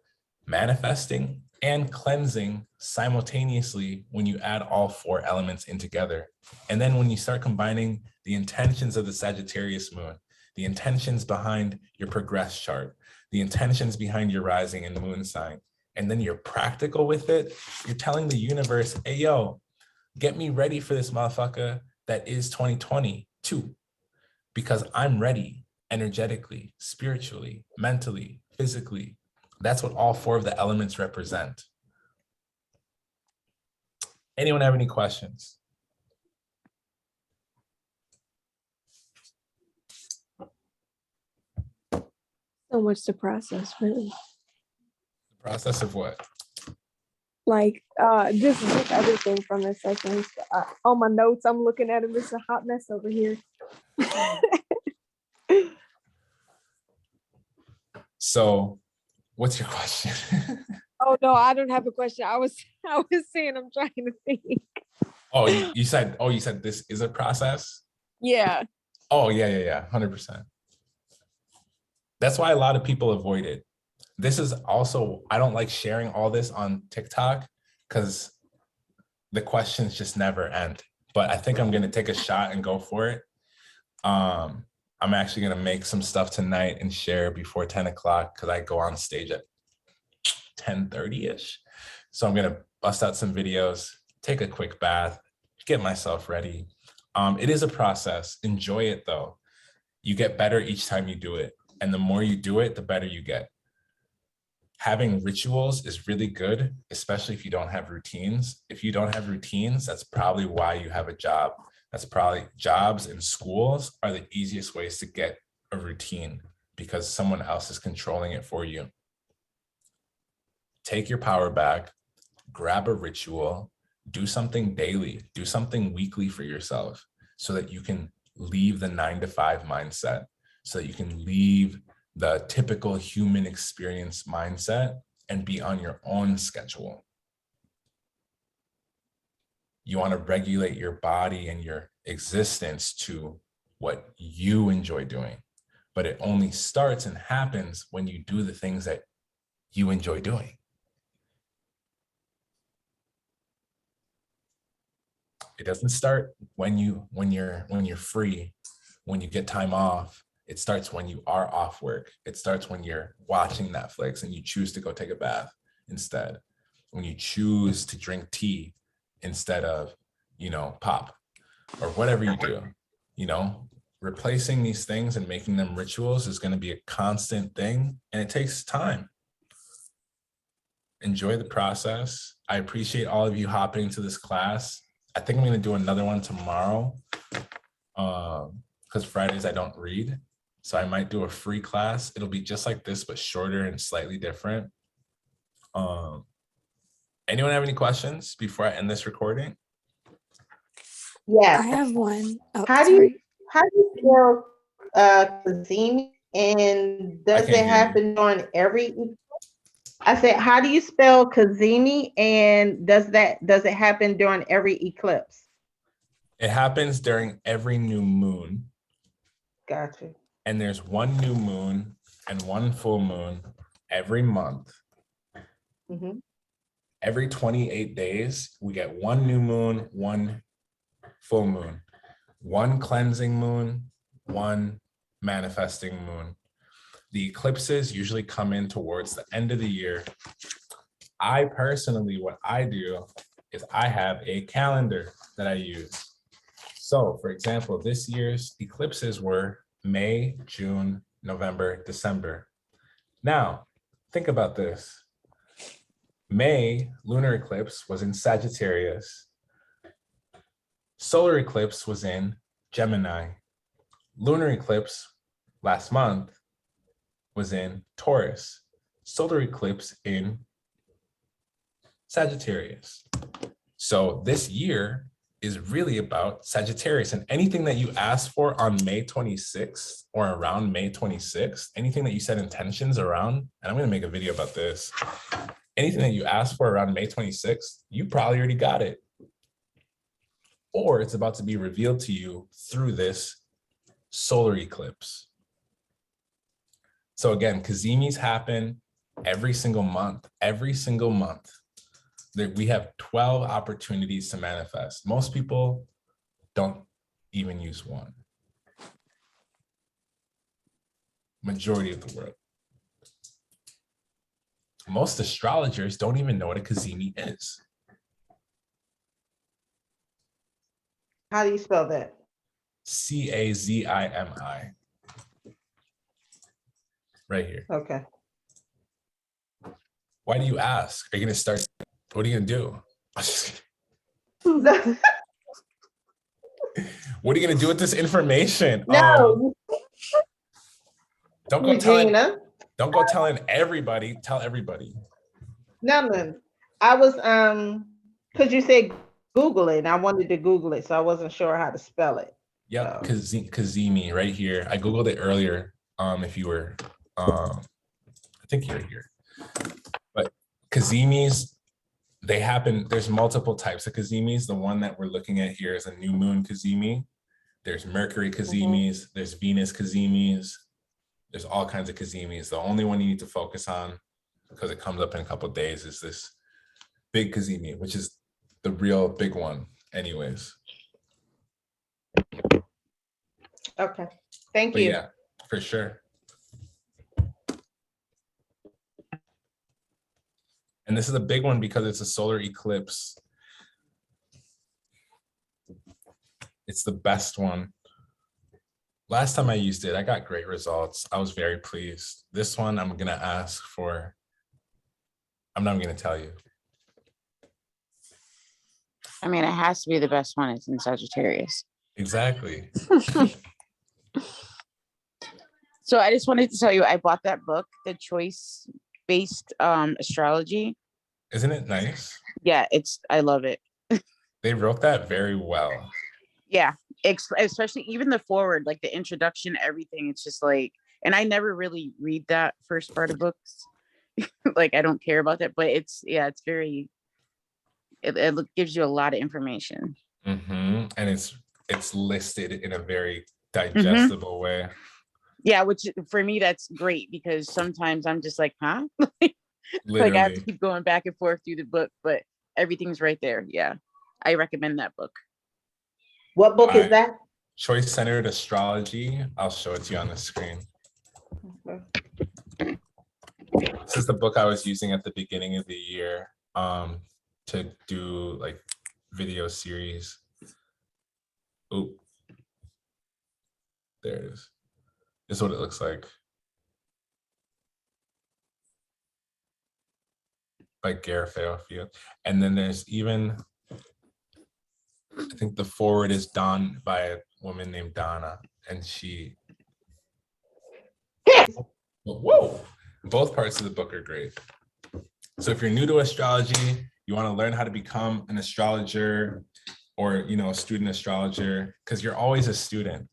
manifesting and cleansing simultaneously when you add all 4 elements in together. And then when you start combining the intentions of the Sagittarius moon, the intentions behind your progress chart, the intentions behind your rising and moon sign, and then you're practical with it, you're telling the universe, hey, yo, get me ready for this motherfucker that is 2022, because I'm ready energetically, spiritually, mentally, physically. That's what all 4 of the elements represent. Anyone have any questions? So much to process, really. The process of what? Like just everything from the sessions. On my notes, I'm looking at it. It's a hot mess over here. So what's your question? Oh no, I don't have a question. I was saying I'm trying to think. Oh, you said this is a process? Yeah. Oh, yeah. 100%. That's why a lot of people avoid it. This is also, I don't like sharing all this on TikTok because the questions just never end. But I think I'm going to take a shot and go for it. I'm actually going to make some stuff tonight and share before 10 o'clock because I go on stage at 10:30-ish. So I'm going to bust out some videos, take a quick bath, get myself ready. It is a process. Enjoy it though. You get better each time you do it. And the more you do it, the better you get. Having rituals is really good, especially if you don't have routines. If you don't have routines, that's probably why you have a job. That's probably jobs and schools are the easiest ways to get a routine because someone else is controlling it for you. Take your power back, grab a ritual, do something daily, do something weekly for yourself so that you can leave the 9-to-5 mindset, so that you can leave the typical human experience mindset and be on your own schedule. You want to regulate your body and your existence to what you enjoy doing, but it only starts and happens when you do the things that you enjoy doing. It doesn't start when you're free, when you get time off. It starts when you are off work. It starts when you're watching Netflix and you choose to go take a bath instead. When you choose to drink tea instead of, pop or whatever you do, replacing these things and making them rituals is going to be a constant thing and it takes time. Enjoy the process. I appreciate all of you hopping into this class. I think I'm going to do another one tomorrow because Fridays I don't read. So I might do a free class. It'll be just like this, but shorter and slightly different. Anyone have any questions before I end this recording? Yeah. I have one. Oh, How do you spell kazimi, and does it happen during every? I said, how do you spell kazimi, and does it happen during every eclipse? It happens during every new moon. Gotcha. And there's one new moon and one full moon every month. Mm-hmm. Every 28 days, we get one new moon, one full moon, one cleansing moon, one manifesting moon. The eclipses usually come in towards the end of the year. I personally, what I do is I have a calendar that I use. So for example, this year's eclipses were May, June, November, December. Now, think about this. May lunar eclipse was in Sagittarius. Solar eclipse was in Gemini. Lunar eclipse last month was in Taurus. Solar eclipse in Sagittarius. So this year is really about Sagittarius, and anything that you asked for on May 26th or around May 26th, anything that you set intentions around, and I'm going to make a video about this, anything that you asked for around May 26th, you probably already got it. Or it's about to be revealed to you through this solar eclipse. So again, kazimis happen every single month. We have 12 opportunities to manifest. Most people don't even use one. Majority of the world. Most astrologers don't even know what a kazimi is. How do you spell that? Kazimi. Right here. Okay. Why do you ask? Are you going to start? What are you going to do? What are you going to do with this information? No. Don't go telling everybody. Tell everybody. No. I was because you said Google it, and I wanted to Google it, so I wasn't sure how to spell it. Yep, So. kazimi right here. I Googled it earlier. If you were, I think you're here. But kazimis, they happen. There's multiple types of kazimis. The one that we're looking at here is a new moon kazimi. There's Mercury kazimis. There's Venus kazimis. There's all kinds of kazimis. The only one you need to focus on, because it comes up in a couple of days, is this big kazimi, which is the real big one anyways. Okay, thank But you. yeah, for sure. And this is a big one because it's a solar eclipse. It's the best one. Last time I used it, I got great results. I was very pleased. This one, I'm gonna ask for, I'm not gonna tell you. I mean, it has to be the best one. It's in Sagittarius. Exactly. So I just wanted to tell you, I bought that book, the choice-based astrology. Isn't it nice? Yeah, I love it. They wrote that very well. Yeah, especially even the forward, like the introduction, everything. It's just like, and I never really read that first part of books. Like, I don't care about that, but it's very, it gives you a lot of information. And it's listed in a very digestible way. Yeah, which for me, that's great, because sometimes I'm just like, huh? Literally. Like, I have to keep going back and forth through the book, but everything's right there. Yeah, I recommend that book. What book is that? Choice-centered astrology. I'll show it to you on the screen. Okay. This is the book I was using at the beginning of the year to do like video series. Oh, there it is. This is what it looks like. By Garfield. And then there's even, I think the forward is done by a woman named Donna, and she, whoa, both parts of the book are great. So if you're new to astrology, you want to learn how to become an astrologer, or a student astrologer, because you're always a student.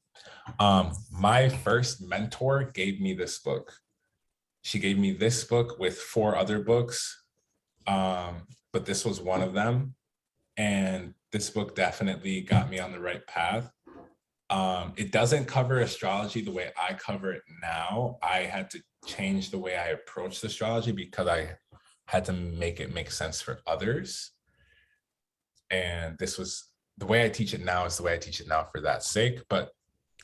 My first mentor gave me this book. She gave me this book with 4 other books, but this was one of them. And this book definitely got me on the right path. It doesn't cover astrology the way I cover it now. I had to change the way I approached astrology because I had to make it make sense for others. And this was the way I teach it now, is the way I teach it now for that sake. But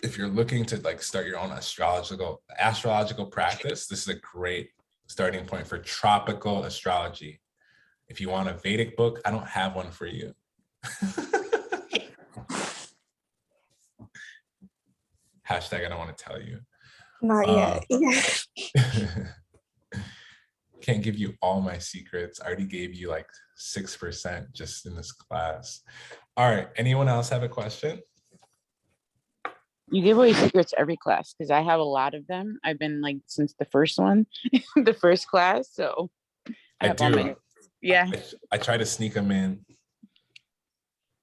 if you're looking to like start your own astrological practice, this is a great starting point for tropical astrology. If you want a Vedic book, I don't have one for you. Hashtag I don't want to tell you. Not yet. Can't give you all my secrets. I already gave you like 6% just in this class. All right, anyone else have a question? You give away secrets every class, because I have a lot of them. I've been like since the first one, the first class. So I have all my, yeah. I try to sneak them in.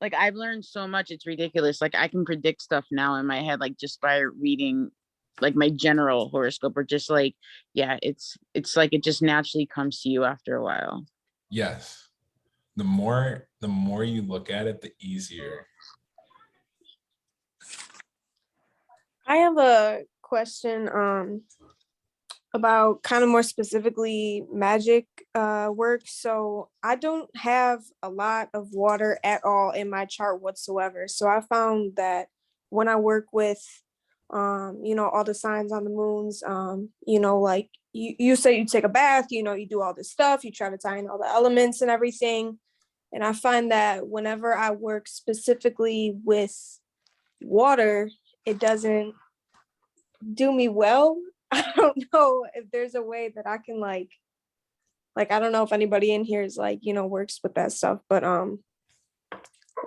Like, I've learned so much, it's ridiculous. Like, I can predict stuff now in my head, like just by reading like my general horoscope, or just like, yeah, it's like it just naturally comes to you after a while. Yes. The more you look at it, the easier. I have a question about kind of more specifically magic work. So I don't have a lot of water at all in my chart whatsoever. So I found that when I work with all the signs on the moons, like you say you take a bath, you do all this stuff, you try to tie in all the elements and everything. And I find that whenever I work specifically with water, it doesn't do me well. I don't know if there's a way that I can like I don't know if anybody in here is like, works with that stuff, but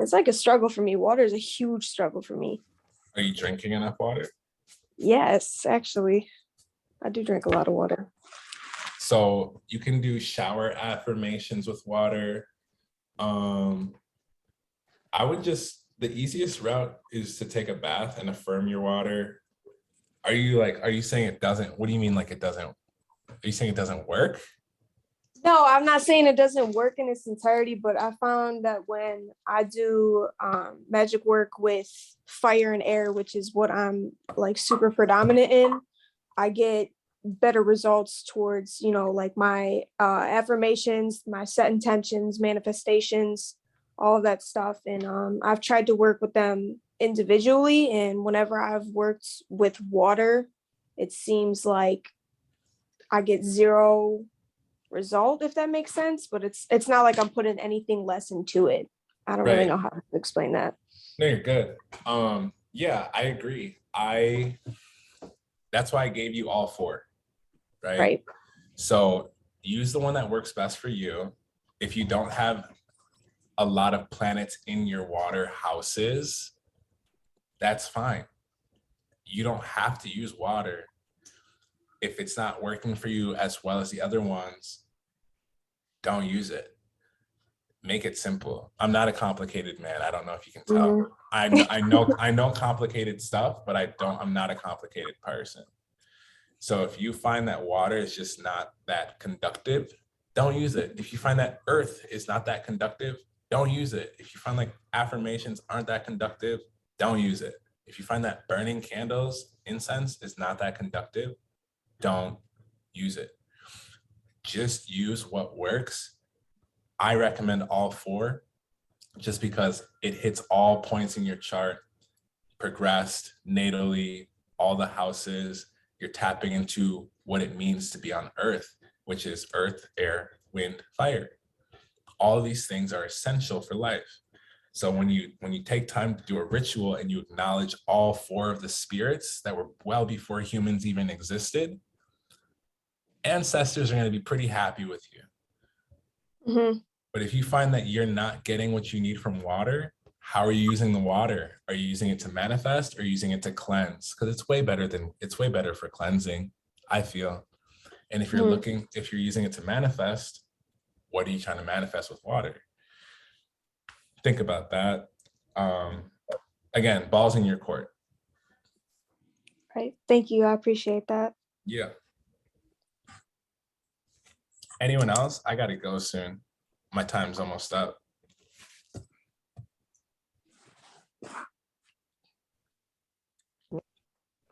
it's like a struggle for me. Water is a huge struggle for me. Are you drinking enough water? Yes, actually. I do drink a lot of water. So you can do shower affirmations with water. I would the easiest route is to take a bath and affirm your water. Are you saying it doesn't, what do you mean like it doesn't, are you saying it doesn't work? No, I'm not saying it doesn't work in its entirety, but I found that when I do magic work with fire and air, which is what I'm like super predominant in, I get better results towards, like my affirmations, my set intentions, manifestations, all of that stuff. And I've tried to work with them individually. And whenever I've worked with water, it seems like I get zero result, if that makes sense, but it's not like I'm putting anything less into it. I don't really know how to explain that. No, you're good. Yeah, I agree. That's why I gave you all 4, right? So use the one that works best for you. If you don't have a lot of planets in your water houses, that's fine. You don't have to use water. If it's not working for you as well as the other ones, don't use it. Make it simple. I'm not a complicated man. I don't know if you can tell. I know complicated stuff, but I'm not a complicated person. So if you find that water is just not that conductive, don't use it. If you find that earth is not that conductive, don't use it. If you find like affirmations aren't that conductive, don't use it. If you find that burning candles, incense is not that conductive, don't use it. Just use what works. I recommend all 4 just because it hits all points in your chart, progressed, natally, all the houses. You're tapping into what it means to be on Earth, which is earth, air, wind, fire. All of these things are essential for life. So when you take time to do a ritual and you acknowledge all 4 of the spirits that were well before humans even existed, ancestors are going to be pretty happy with you. But if you find that you're not getting what you need from water, how are you using the water? Are you using it to manifest or using it to cleanse? Because it's way better for cleansing, I feel. And if you're using it to manifest, what are you trying to manifest with water? Think about that. Again, balls in your court. Right. Thank you. I appreciate that. Yeah. Anyone else? I gotta go soon. My time's almost up.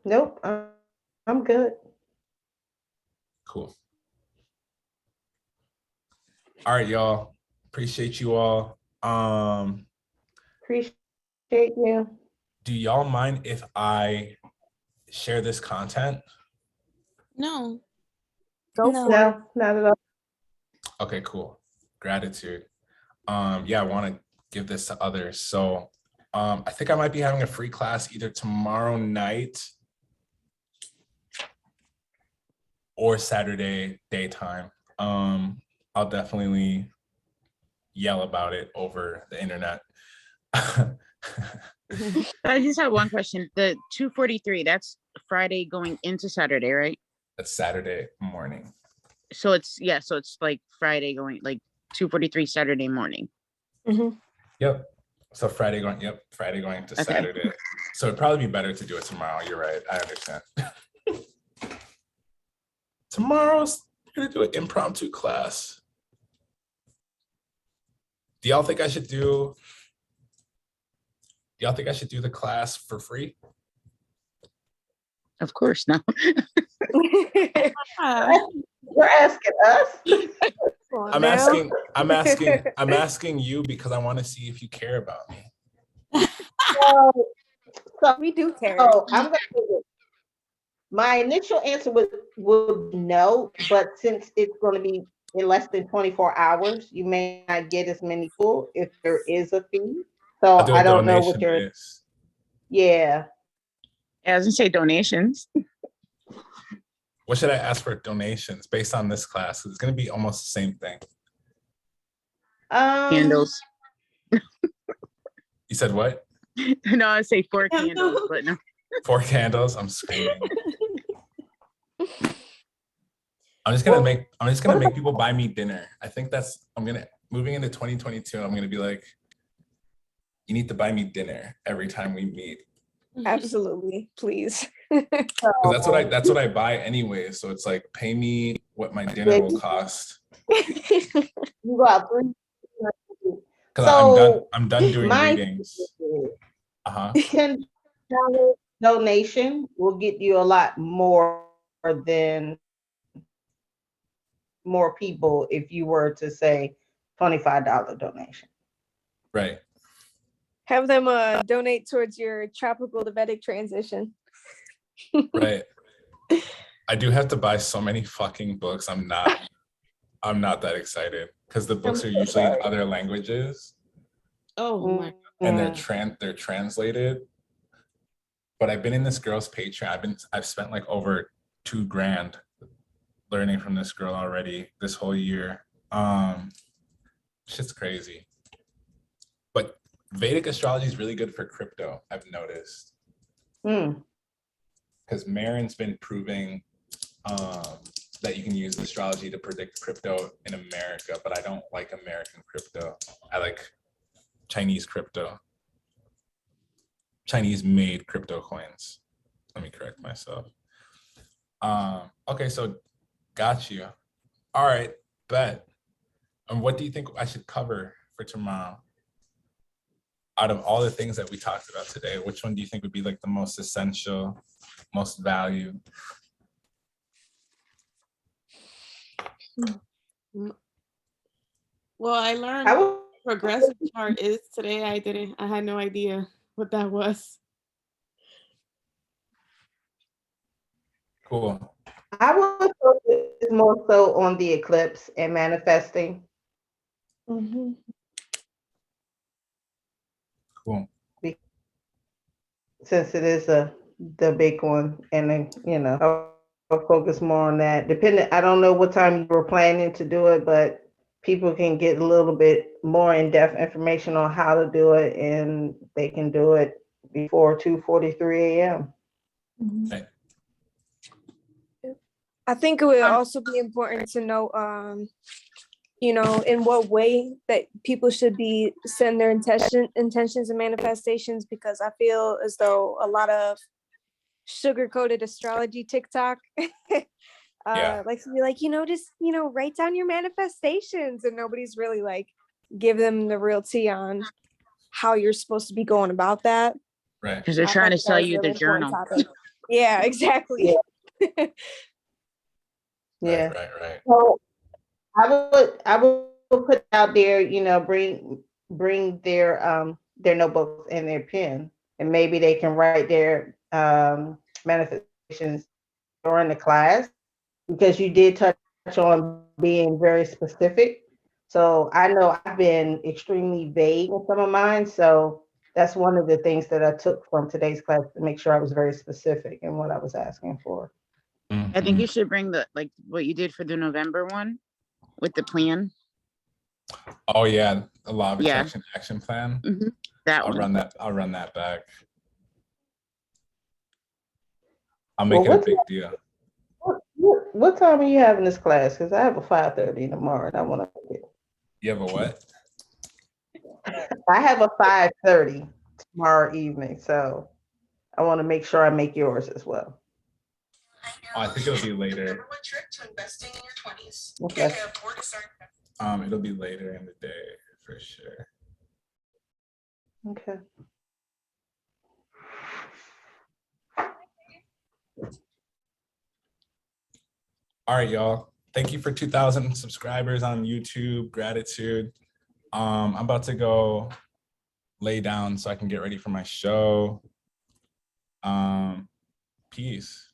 Nope, I'm good. Cool. All right, y'all. Appreciate you all. Appreciate you. Do y'all mind if I share this content? No. No, not at all. Okay, cool. Gratitude. Yeah, I want to give this to others. So I think I might be having a free class either tomorrow night or Saturday daytime. I'll definitely yell about it over the internet. I just have one question. The 2:43, that's Friday going into Saturday, right? That's Saturday morning. So it's like Friday going, like 2:43 Saturday morning. Yep. So Friday going into Saturday. So it'd probably be better to do it tomorrow. You're right. I understand. Tomorrow's we're gonna do an impromptu class. Do y'all think I should do the class for free? Of course, no. You're asking us? I'm asking you because I want to see if you care about me. So we do care. So I'm gonna do it. My initial answer would be no, but since it's going to be in less than 24 hours, you may not get as many people if there is a fee. So I don't know what your Yeah, I was gonna say donations. What should I ask for donations based on this class? It's going to be almost the same thing. Candles. You said what? No, I say 4 candles, but no. 4 candles. I'm screaming. I'm just gonna make people buy me dinner. I think moving into 2022, I'm gonna be like, you need to buy me dinner every time we meet. Absolutely, please. Because that's what I buy anyway. So it's like, pay me what my dinner will cost. You got 3. Because I'm done doing readings. $10 donation will get you a lot more than more people if you were to say $25 donation. Right. Have them donate towards your tropical to Vedic transition. Right. I do have to buy so many fucking books. I'm not that excited because the books are usually in other languages. Oh my. And they're translated. But I've been in this girl's Patreon. I've spent like over $2,000 learning from this girl already this whole year. Shit's crazy. But Vedic astrology is really good for crypto, I've noticed. Because Marin's been proving that you can use astrology to predict crypto in America, but I don't like American crypto. I like Chinese crypto. Chinese made crypto coins. Let me correct myself. Okay, so got you. All right, bet. And what do you think I should cover for tomorrow? Out of all the things that we talked about today, which one do you think would be like the most essential, most value? Well, I learned progressive chart is today. I had no idea what that was. Cool. I would focus more so on the eclipse and manifesting. Cool. Since it is the big one, and then, I'll focus more on that. I don't know what time you were planning to do it, but people can get a little bit more in-depth information on how to do it, and they can do it before 2:43 a.m. Right. I think it would also be important to know, in what way that people should be setting their intentions and manifestations, because I feel as though a lot of sugar-coated astrology TikTok likes to be like, just, write down your manifestations, and nobody's really like give them the real tea on how you're supposed to be going about that. Right. Because they're trying to sell you the journal. Yeah, exactly. Yeah. Right. So I would put out there, bring their notebooks and their pen, and maybe they can write their manifestations during the class, because you did touch on being very specific. So I know I've been extremely vague in some of mine. So that's one of the things that I took from today's class, to make sure I was very specific in what I was asking for. I think you should bring what you did for the November one with the plan. Oh yeah, the law of attraction action plan. I'll run that back. I'll make it a big deal. What time are you having this class? Because I have a 5:30 tomorrow, and I want to. You have a what? I have a 5:30 tomorrow evening, so I want to make sure I make yours as well. I think it'll be later. Okay. It'll be later in the day for sure. Okay. All right, y'all. Thank you for 2,000 subscribers on YouTube. Gratitude. I'm about to go lay down so I can get ready for my show. Peace.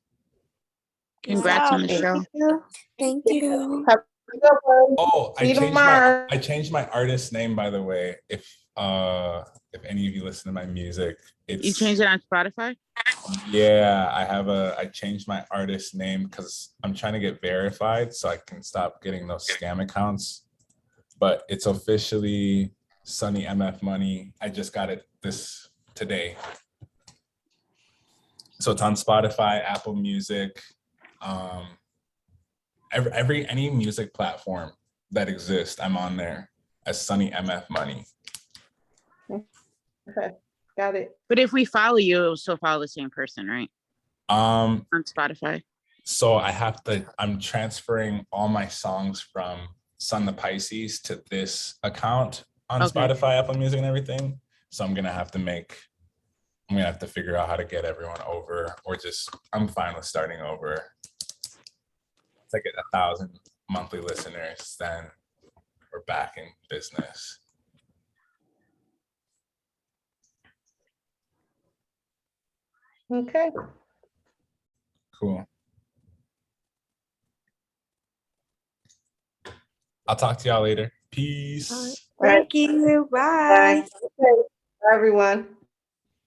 Congrats on the show. Thank you. Oh, I changed my artist name, by the way. If any of you listen to my music, You changed it on Spotify? Yeah, I changed my artist name because I'm trying to get verified so I can stop getting those scam accounts. But it's officially Sunny MF Money. I just got it today. So it's on Spotify, Apple Music, any music platform that exists, I'm on there as Sunny MF Money. Okay, got it. But if we follow you, it will still follow the same person, right? On Spotify. So I'm transferring all my songs from Sun the Pisces to this account on Spotify, Apple Music, and everything. So I'm gonna have to figure out how to get everyone over, or just I'm fine with starting over. It's like 1,000 monthly listeners, then we're back in business. Okay. Cool. I'll talk to y'all later. Peace. Thank you. Bye. Bye, everyone.